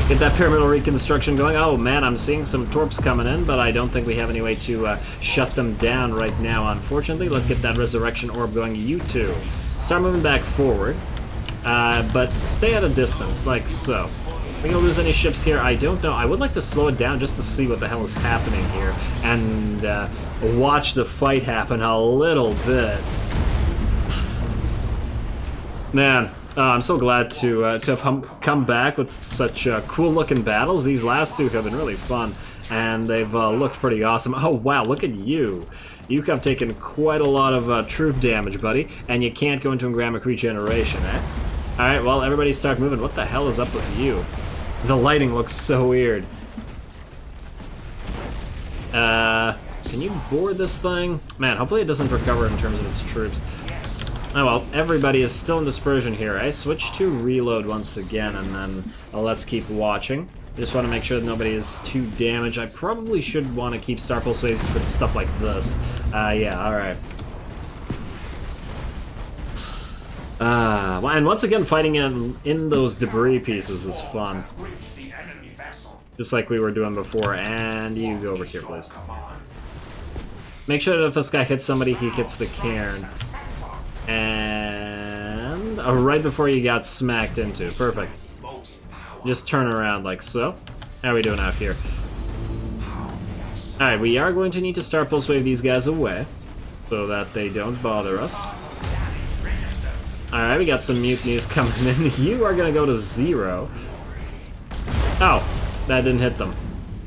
Get that pyramidal reconstruction going. Oh man, I'm seeing some torps coming in, but I don't think we have any way to shut them down right now, unfortunately. Let's get that resurrection orb going. You two, start moving back forward, but stay at a distance, like so. Are we gonna lose any ships here? I don't know. I would like to slow it down just to see what the hell is happening here, and watch the fight happen a little bit. Man, I'm so glad to have come back with such cool-looking battles. These last two have been really fun, and they've looked pretty awesome. Oh, wow, look at you. You have taken quite a lot of troop damage, buddy, and you can't go into engramic regeneration, eh? Alright, well, everybody start moving. What the hell is up with you? The lighting looks so weird. Can you board this thing? Man, hopefully it doesn't recover in terms of its troops. Oh well, everybody is still in dispersion here. I switch to reload once again, and then let's keep watching. Just want to make sure that nobody is too damaged. I probably should want to keep Star Pulse waves for stuff like this. Yeah, alright. Well, and once again, fighting in those debris pieces is fun. Just like we were doing before. And you go over here, please. Make sure that if this guy hits somebody, he hits the cairn. And right before you got smacked into. Perfect. Just turn around like so. How are we doing out here? Alright, we are going to need to start pulse wave these guys away so that they don't bother us. Alright, we got some mutinies coming in. You are going to go to 0. Oh, that didn't hit them.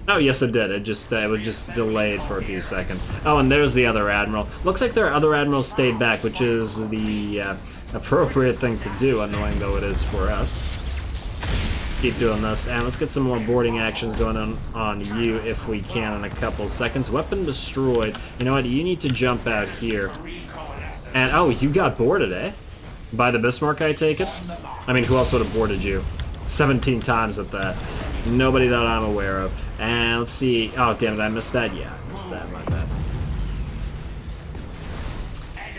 Oh, yes it did. It was just delayed for a few seconds. Oh, and there's the other admiral. Looks like their other admiral stayed back, which is the appropriate thing to do, annoying though it is for us. Keep doing this, and let's get some more boarding actions going on you if we can in a couple seconds. Weapon destroyed. You know what? You need to jump out here. And, oh, you got boarded, eh? By the Bismarck, I take it? I mean, who else would have boarded you? 17 times at that. Nobody that I'm aware of. And let's see. Oh, damn it, I missed that. Yeah, I missed that. My bad.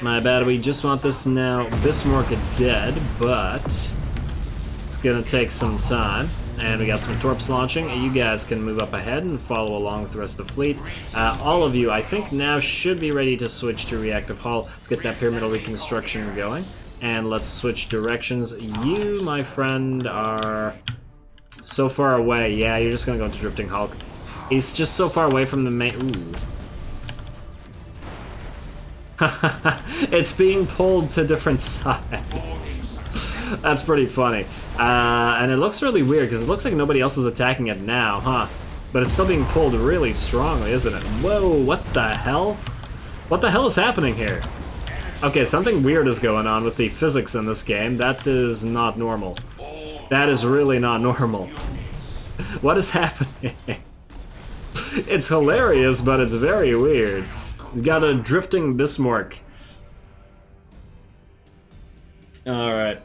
My bad. We just want this now. Bismarck dead, but it's gonna take some time. And we got some torps launching. You guys can move up ahead and follow along with the rest of the fleet. All of you, I think, now should be ready to switch to reactive hull. Let's get that pyramidal reconstruction going. And let's switch directions. You, my friend, are so far away. Yeah, you're just gonna go into Drifting Hulk. He's just so far away from the main... Ooh. It's being pulled to different sides. That's pretty funny. And it looks really weird, because it looks like nobody else is attacking it now, huh? But it's still being pulled really strongly, isn't it? Whoa, what the hell? What the hell is happening here? Okay, something weird is going on with the physics in this game. That is not normal. That is really not normal. What is happening? It's hilarious, but it's very weird. You got a drifting Bismarck. Alright.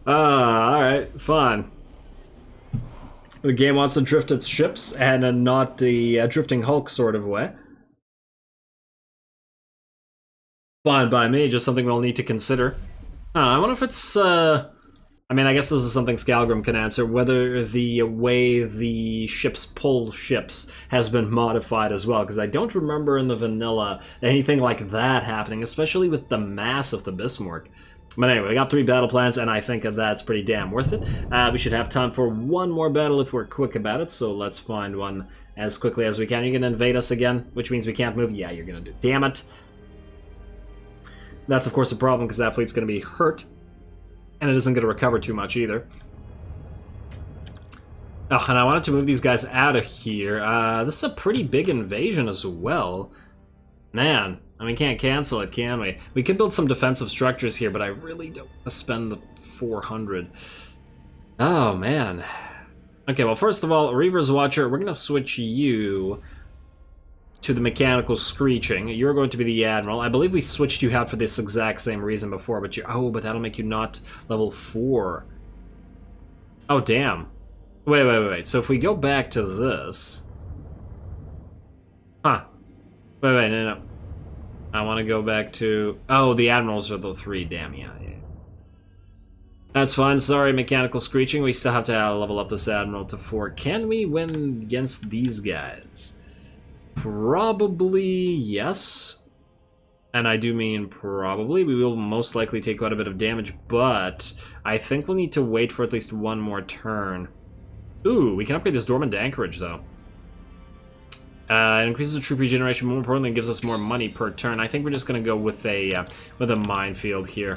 Alright, fine. The game wants to drift its ships, and not the drifting Hulk sort of way. Fine by me, just something we'll need to consider. I wonder if it's, I mean, I guess this is something Skalgrim can answer, whether the way the ships pull ships has been modified as well, because I don't remember in the vanilla anything like that happening, especially with the mass of the Bismarck. But anyway, we got 3 battle plans, and I think that's pretty damn worth it. We should have time for one more battle if we're quick about it, so let's find one as quickly as we can. You're gonna invade us again, which means we can't move? Yeah, you're gonna do. Damn it. That's, of course, a problem, because that fleet's going to be hurt. And it isn't going to recover too much, either. Oh, and I wanted to move these guys out of here. This is a pretty big invasion as well. Man, I mean, can't cancel it, can we? We can build some defensive structures here, but I really don't want to spend the 400. Oh, man. Okay, well, first of all, Reaver's Watcher, we're going to switch you to the Mechanical Screeching. You're going to be the Admiral. I believe we switched you out for this exact same reason before, but you... Oh, but that'll make you not level 4. Oh, damn. Wait. So if we go back to this... Huh. Wait, no. I want to go back to... Oh, the Admirals are the 3, damn, yeah. That's fine, sorry, Mechanical Screeching. We still have to level up this Admiral to 4. Can we win against these guys? Probably yes. And I do mean probably. We will most likely take quite a bit of damage, but I think we'll need to wait for at least one more turn. Ooh, we can upgrade this Dormant Anchorage, though. It increases the troop regeneration. More importantly, it gives us more money per turn. I think we're just going to go with a minefield here.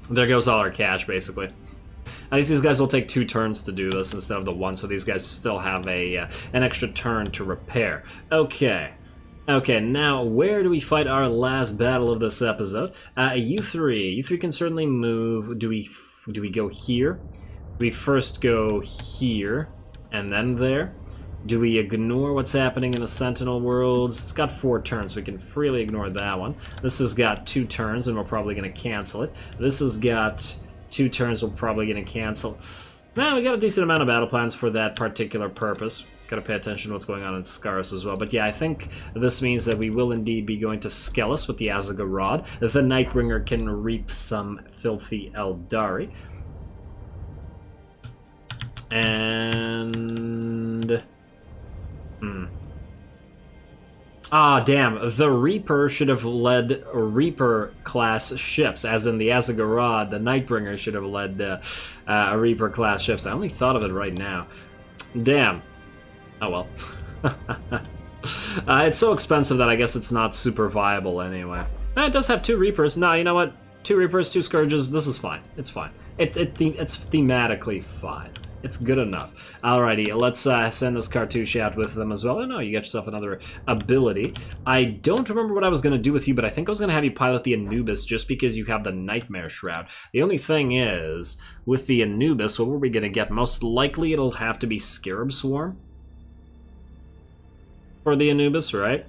There goes all our cash, basically. At least these guys will take 2 turns to do this instead of the 1, so these guys still have an extra turn to repair. Okay, now where do we fight our last battle of this episode? U3. U3 can certainly move. Do we go here? We first go here, and then there? Do we ignore what's happening in the Sentinel worlds? It's got 4 turns, so we can freely ignore that one. This has got 2 turns, and we're probably going to cancel it. This has got 2 turns, we're probably going to cancel. Now, we got a decent amount of battle plans for that particular purpose. Got to pay attention to what's going on in Scaris as well. But yeah, I think this means that we will indeed be going to Skelis with the Azaga Rod. The Nightbringer can reap some filthy Eldari. And... Ah, damn. The Reaper should have led Reaper-class ships, as in the Azagarad. The Nightbringer should have led Reaper-class ships. I only thought of it right now. Damn. Oh, well. It's so expensive that I guess it's not super viable anyway. It does have 2 Reapers. No, you know what? 2 Reapers, 2 Scourges. This is fine. It's fine. It's thematically fine. It's good enough. Alrighty, let's send this cartouche out with them as well. Oh no, you got yourself another ability. I don't remember what I was going to do with you, but I think I was going to have you pilot the Anubis just because you have the Nightmare Shroud. The only thing is, with the Anubis, what were we going to get? Most likely it'll have to be Scarab Swarm for the Anubis, right?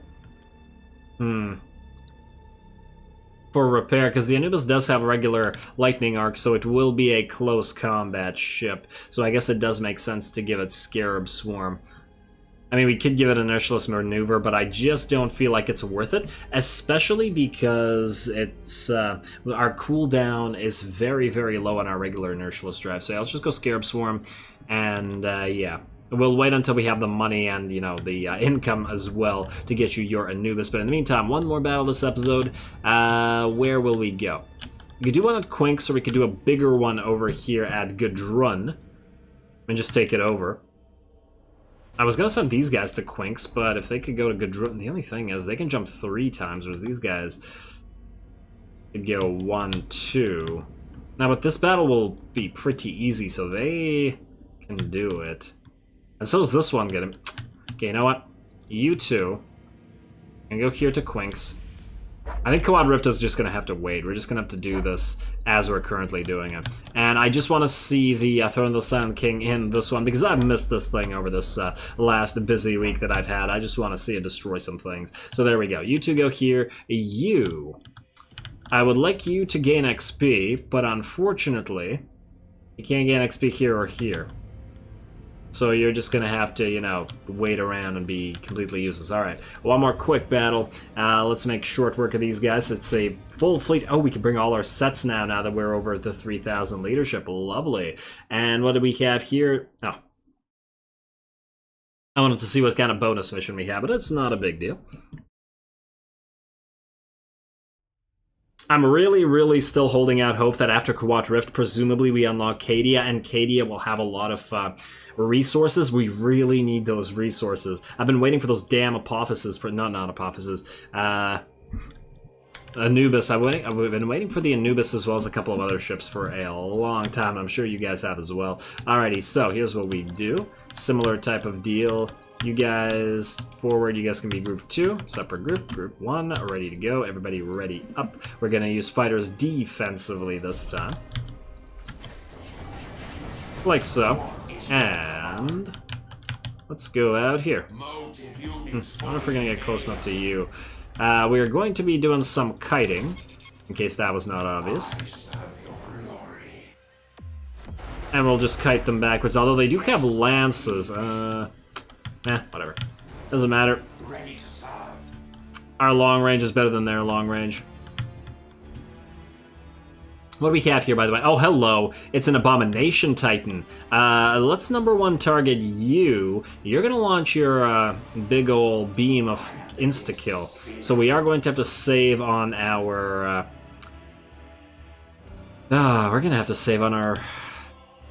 For repair, because the Anubis does have a regular lightning arc, so it will be a close combat ship. So I guess it does make sense to give it Scarab Swarm. I mean, we could give it Inertialess Maneuver, but I just don't feel like it's worth it, especially because it's our cooldown is very, very low on our regular Inertialess drive. So yeah, let's just go Scarab Swarm, and yeah. We'll wait until we have the money and, you know, the income as well to get you your Anubis. But in the meantime, one more battle this episode. Where will we go? We could do one at Quinks, or we could do a bigger one over here at Gudrun and just take it over. I was going to send these guys to Quinks, but if they could go to Gudrun... The only thing is, they can jump 3 times, whereas these guys could go 1, 2. Now, but this battle will be pretty easy, so they can do it. And so is this one getting... Okay, you know what? You two can go here to Quinks. I think Quad Rift is just going to have to wait. We're just going to have to do this as we're currently doing it. And I just want to see the Throne of the Silent King in this one, because I've missed this thing over this last busy week that I've had. I just want to see it destroy some things. So there we go. You two go here. You... I would like you to gain XP, but unfortunately, you can't gain XP here or here. So you're just going to have to, you know, wait around and be completely useless. All right, one more quick battle. Let's make short work of these guys. It's a full fleet. Oh, we can bring all our sets now that we're over the 3,000 leadership. Lovely. And what do we have here? Oh. I wanted to see what kind of bonus mission we have, but it's not a big deal. I'm really, really still holding out hope that after Quad Rift, presumably we unlock Cadia, and Cadia will have a lot of resources. We really need those resources. I've been waiting for those damn Apophyses for... not Apophyses. Anubis. I've been waiting for the Anubis as well as a couple of other ships for a long time. I'm sure you guys have as well. Alrighty, so here's what we do. Similar type of deal. You guys forward, you guys can be group 2, separate group 1, ready to go, everybody ready up. We're going to use fighters defensively this time. Like so. And let's go out here. I wonder if we're gonna get close enough to you. We are going to be doing some kiting, in case that was not obvious. And we'll just kite them backwards, although they do have lances. Whatever. Doesn't matter. Our long range is better than their long range. What do we have here, by the way? Oh, hello. It's an Abomination Titan. Let's number one target you. You're going to launch your big ol' beam of insta-kill. So we are going to have to save on our... we're going to have to save on our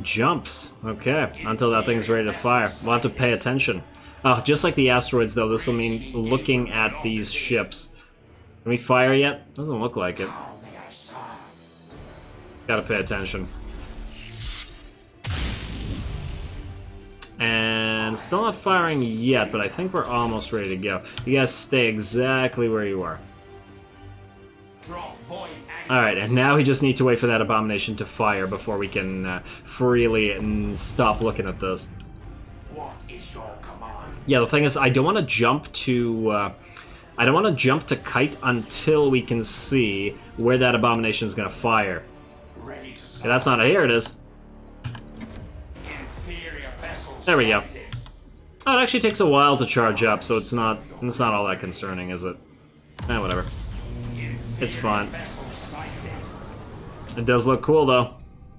jumps. Okay, until that thing's ready to fire. We'll have to pay attention. Oh, just like the asteroids, though, this will mean looking at these ships. Can we fire yet? Doesn't look like it. Gotta pay attention. And still not firing yet, but I think we're almost ready to go. You guys stay exactly where you are. Alright, and now we just need to wait for that abomination to fire before we can freely stop looking at this. What is your command? Yeah, the thing is, I don't want to jump to... I don't want to jump to kite until we can see where that abomination is going to fire. Ready to Okay, that's not it. Here it is. inferior vessel There we go. sighted. Oh, it actually takes a while to charge up, so it's not all that concerning, is it? Whatever. It's fine. Vessel sighted. It does look cool, though.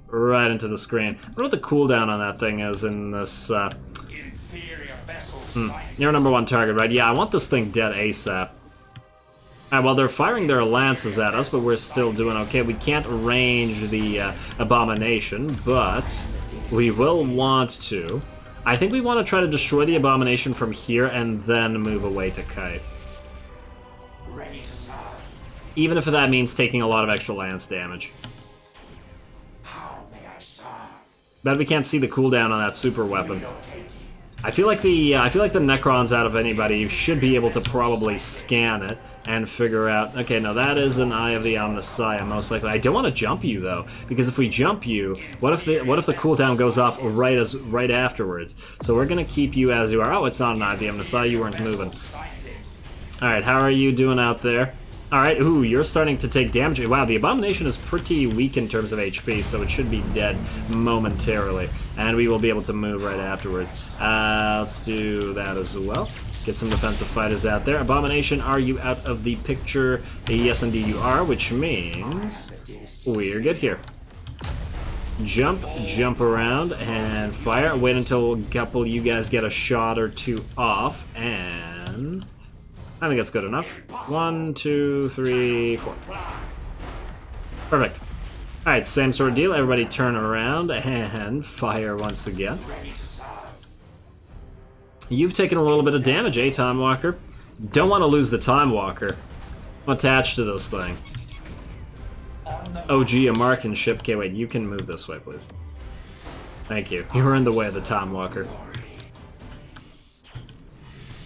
Right into the screen. I wonder what the cooldown on that thing is in this... Inferior vessel sighted. You're number one target, right? Yeah, I want this thing dead ASAP. Alright, well, they're firing their lances at us, but we're still doing okay. We can't range the abomination, but we will want to. I think we want to try to destroy the abomination from here and then move away to kite. Ready to serve. Even if that means taking a lot of extra lance damage. How may I serve? Bet we can't see the cooldown on that super weapon. I feel like the Necrons out of anybody should be able to probably scan it and figure out. Okay, no, that is an Eye of the Omnissiah, most likely. I don't want to jump you though, because if we jump you, what if the cooldown goes off right afterwards? So we're gonna keep you as you are. Oh, it's not an Eye of the Omnissiah. You weren't moving. All right, how are you doing out there? All right, ooh, you're starting to take damage. Wow, the Abomination is pretty weak in terms of HP, so it should be dead momentarily. And we will be able to move right afterwards. Let's do that as well. Get some defensive fighters out there. Abomination, are you out of the picture? Yes, indeed you are, which means we're good here. Jump around, and fire. Wait until a couple of you guys get a shot or two off, and... I think that's good enough. 1, 2, 3, 4. Perfect. Alright, same sort of deal. Everybody turn around and fire once again. You've taken a little bit of damage, eh, Time Walker? Don't want to lose the Time Walker. I'm attached to this thing. Oh, gee, a Markin ship. Okay, wait, you can move this way, please. Thank you. You were in the way of the Time Walker.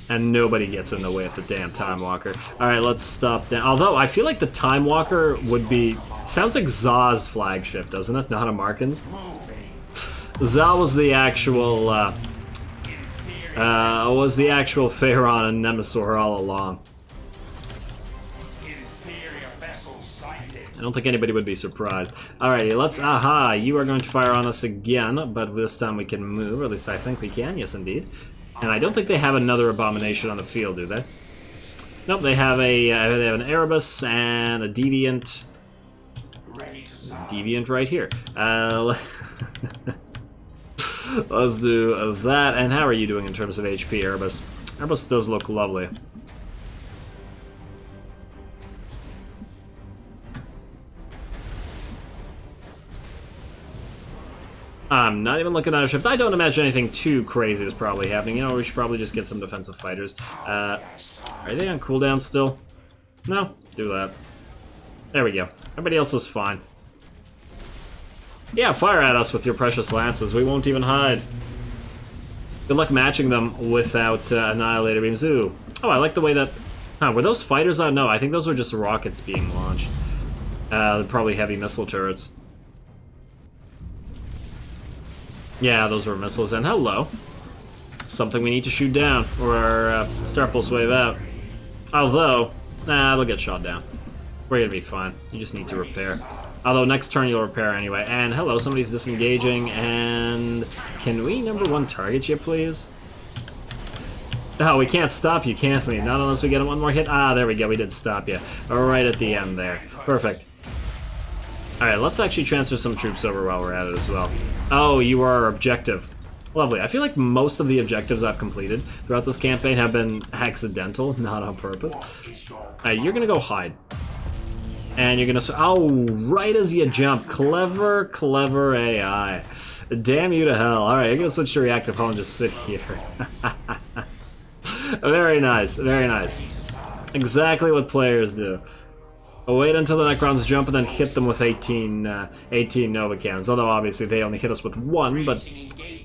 And nobody gets in the way of the damn Time Walker. Alright, let's stop down. Although, I feel like the Time Walker would be... Sounds like Za's flagship, doesn't it? Not a Markin's. Za was the actual... was the actual Pharaon and Nemesaur all along. Inferior vessel sighted. I don't think anybody would be surprised. Alrighty, let's... Aha! You are going to fire on us again, but this time we can move. Or at least I think we can. Yes, indeed. And I don't think they have another Abomination on the field, do they? Nope, they have an Erebus and a Deviant. Deviant right here. Let's do that. And how are you doing in terms of HP, Erebus? Erebus does look lovely. I'm not even looking at a ship. I don't imagine anything too crazy is probably happening. You know, we should probably just get some defensive fighters. Are they on cooldown still? No? Do that. There we go. Everybody else is fine. Yeah, fire at us with your precious lances. We won't even hide. Good luck matching them without Annihilator Beams. Ooh. Oh, I like the way that... Huh, were those fighters? No, I think those were just rockets being launched. They're probably heavy missile turrets. Yeah, those were missiles. And hello. Something we need to shoot down, or Star Pulse Wave out. Although, nah, they'll get shot down. We're gonna be fine. You just need to repair. Although next turn you'll repair anyway. And hello, somebody's disengaging, and can we number one target you, please? Oh, we can't stop you, can't we? Not unless we get one more hit. Ah, there we go, we did stop you. Right at the end there. Perfect. Alright, let's actually transfer some troops over while we're at it as well. Oh, you are our objective. Lovely. I feel like most of the objectives I've completed throughout this campaign have been accidental, not on purpose. Alright, you're gonna go hide. And you're gonna... Oh, right as you jump. Clever, clever AI. Damn you to hell. Alright, you're gonna switch to reactive hull and just sit here. Very nice, very nice. Exactly what players do. Wait until the Necrons jump and then hit them with 18 Nova Cannons. Although obviously they only hit us with one, but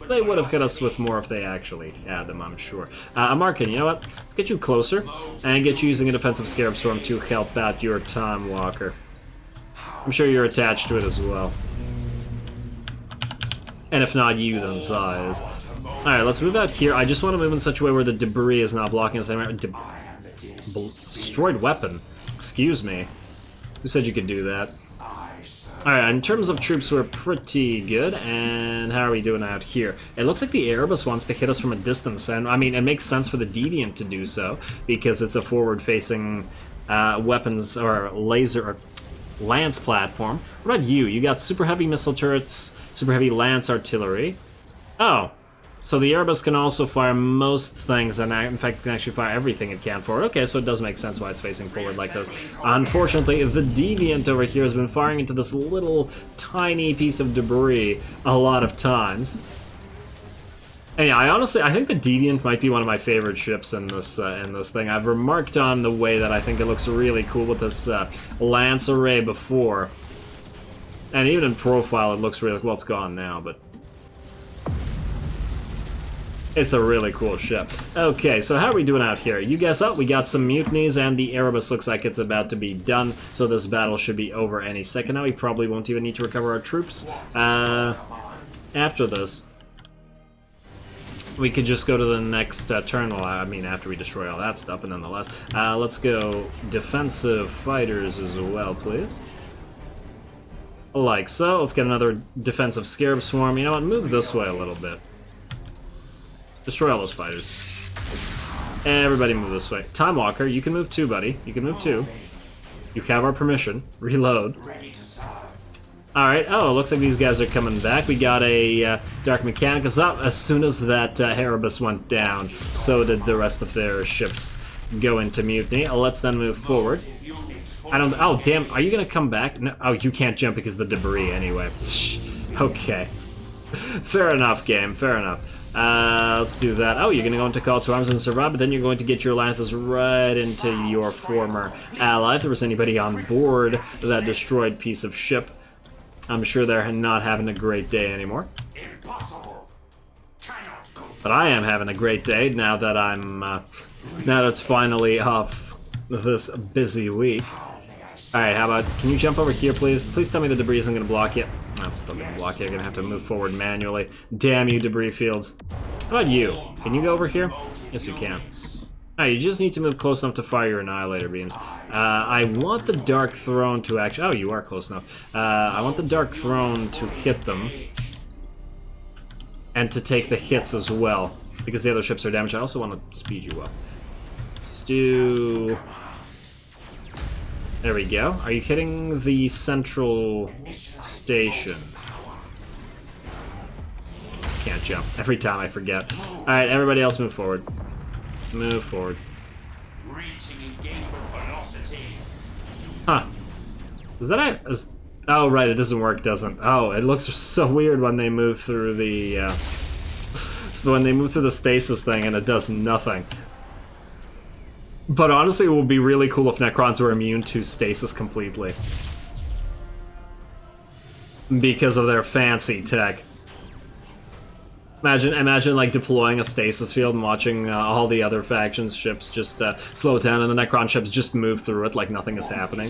they would have hit us with more if they actually had them, I'm sure. Markin, you know what? Let's get you closer and get you using a defensive Scarab Storm to help out your Time Walker. I'm sure you're attached to it as well. And if not you, then Zai is. Alright, let's move out here. I just want to move in such a way where the debris is not blocking us. Destroyed weapon. Excuse me. Who said you could do that? Alright, in terms of troops, we're pretty good. And how are we doing out here? It looks like the Erebus wants to hit us from a distance. And, I mean, it makes sense for the Deviant to do so, because it's a forward-facing weapons or laser or lance platform. What about you? You got super heavy missile turrets, super heavy lance artillery. Oh. So the Erebus can also fire most things, and in fact can actually fire everything it can forward. Okay, so it does make sense why it's facing forward like this. Unfortunately, the Deviant over here has been firing into this little tiny piece of debris a lot of times. And yeah, I think the Deviant might be one of my favorite ships in this thing. I've remarked on the way that I think it looks really cool with this lance array before. And even in profile it looks really... Well, it's gone now, but... It's a really cool ship. Okay, so how are we doing out here? You guess up, we got some mutinies, and the Erebus looks like it's about to be done, so this battle should be over any second now. We probably won't even need to recover our troops. After this, we could just go to the next turn, I mean, after we destroy all that stuff, and then the last. Let's go defensive fighters as well, please. Like so. Let's get another defensive Scarab Swarm. You know what, move this way a little bit. Destroy all those fighters. Everybody move this way. Time Walker, you can move too, buddy. You can move too. You have our permission. Reload. Alright, oh, it looks like these guys are coming back. We got a Dark Mechanicus up. As soon as that Erebus went down, so did the rest of their ships go into mutiny. Let's then move forward. I don't... Oh, damn, are you gonna come back? No, oh, you can't jump because of the debris anyway. Okay. Fair enough, game. Fair enough. Let's do that. Oh, you're going to go into Call to Arms and survive, but then you're going to get your lances right into your former ally. If there was anybody on board that destroyed piece of ship, I'm sure they're not having a great day anymore. But I am having a great day now that I'm, now that it's finally off this busy week. Alright, how about, can you jump over here, please? Please tell me the debris isn't going to block you. No, it's still going to block you. You're going to have to move forward manually. Damn you, debris fields. How about you? Can you go over here? Yes, you can. Alright, you just need to move close enough to fire your Annihilator beams. I want the Dark Throne to actually... Oh, you are close enough. I want the Dark Throne to hit them. And to take the hits as well. Because the other ships are damaged. I also want to speed you up. Let's do... There we go. Are you hitting the central station? Can't jump. Every time I forget. Alright, everybody else move forward. Move forward. Huh. Is that a... Oh, right, it doesn't work, doesn't. Oh, it looks so weird when they move through the... when they move through the stasis thing and it does nothing. But honestly, it would be really cool if Necrons were immune to stasis completely. Because of their fancy tech. Imagine like deploying a stasis field and watching all the other factions' ships just slow down and the Necron ships just move through it like nothing is happening.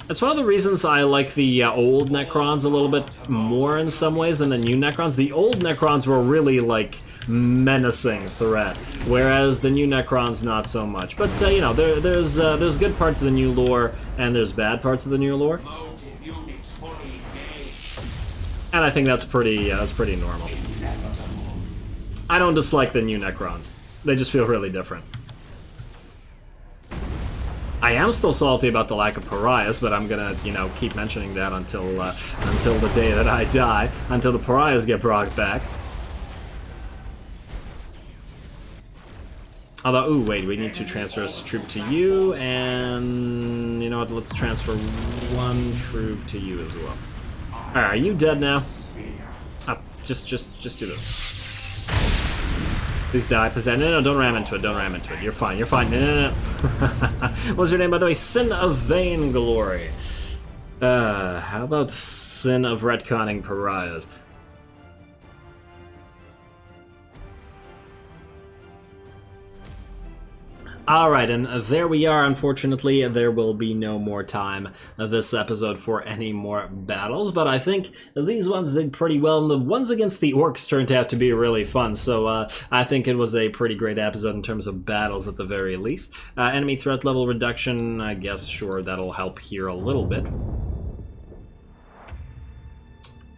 That's one of the reasons I like the old Necrons a little bit more in some ways than the new Necrons. The old Necrons were really, like, menacing threat, whereas the new Necrons not so much. But you know, there's good parts of the new lore and there's bad parts of the new lore, and I think that's pretty normal. I don't dislike the new Necrons; they just feel really different. I am still salty about the lack of pariahs, but I'm gonna, you know, keep mentioning that until the day that I die, until the pariahs get brought back. Although, ooh, wait, we need to transfer a troop to you, and you know what? Let's transfer one troop to you as well. All right, are you dead now? Just do this. Please die, possess. No, don't ram into it. Don't ram into it. You're fine. You're fine. No. What's your name, by the way? Sin of Vainglory. How about Sin of Retconning Pariahs? Alright, and there we are. Unfortunately, there will be no more time this episode for any more battles, but I think these ones did pretty well, and the ones against the orcs turned out to be really fun, so I think it was a pretty great episode in terms of battles at the very least. Enemy threat level reduction, I guess, sure, that'll help here a little bit.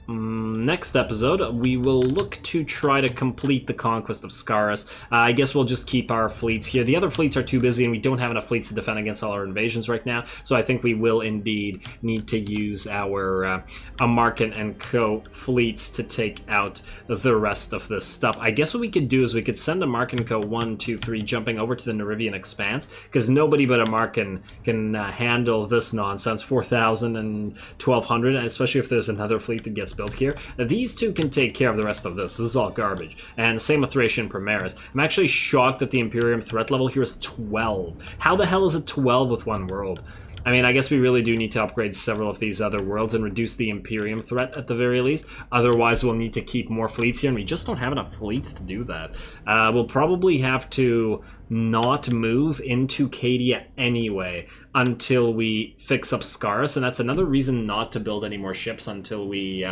Next episode, we will look to try to complete the conquest of Scaris. I guess we'll just keep our fleets here. The other fleets are too busy, and we don't have enough fleets to defend against all our invasions right now, so I think we will indeed need to use our Amarkin and Co. fleets to take out the rest of this stuff. I guess what we could do is we could send Amarkin Co. 1, 2, 3 jumping over to the Nerivian Expanse, because nobody but Amarkin can handle this nonsense. 4,000 and 1,200, especially if there's another fleet that gets built here. These two can take care of the rest of this. This is all garbage. And same with Thracian Primaris. I'm actually shocked that the Imperium threat level here is 12. How the hell is it 12 with one world? I mean, I guess we really do need to upgrade several of these other worlds and reduce the Imperium threat at the very least. Otherwise, we'll need to keep more fleets here, and we just don't have enough fleets to do that. We'll probably have to not move into Cadia anyway until we fix up Scaris, and that's another reason not to build any more ships until we...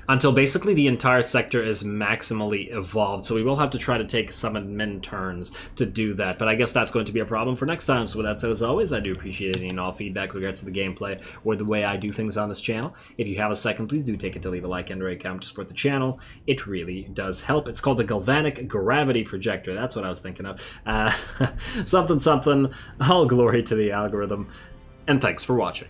until basically the entire sector is maximally evolved. So we will have to try to take some admin turns to do that, but I guess that's going to be a problem for next time. So with that said, as always, I do appreciate any and all feedback with regards to the gameplay or the way I do things on this channel. If you have a second, please do take it to leave a like and a comment to support the channel. It really does help. It's called the Galvanic Gravity Projector. That's what I was thinking of. Something, all glory to the algorithm, and thanks for watching.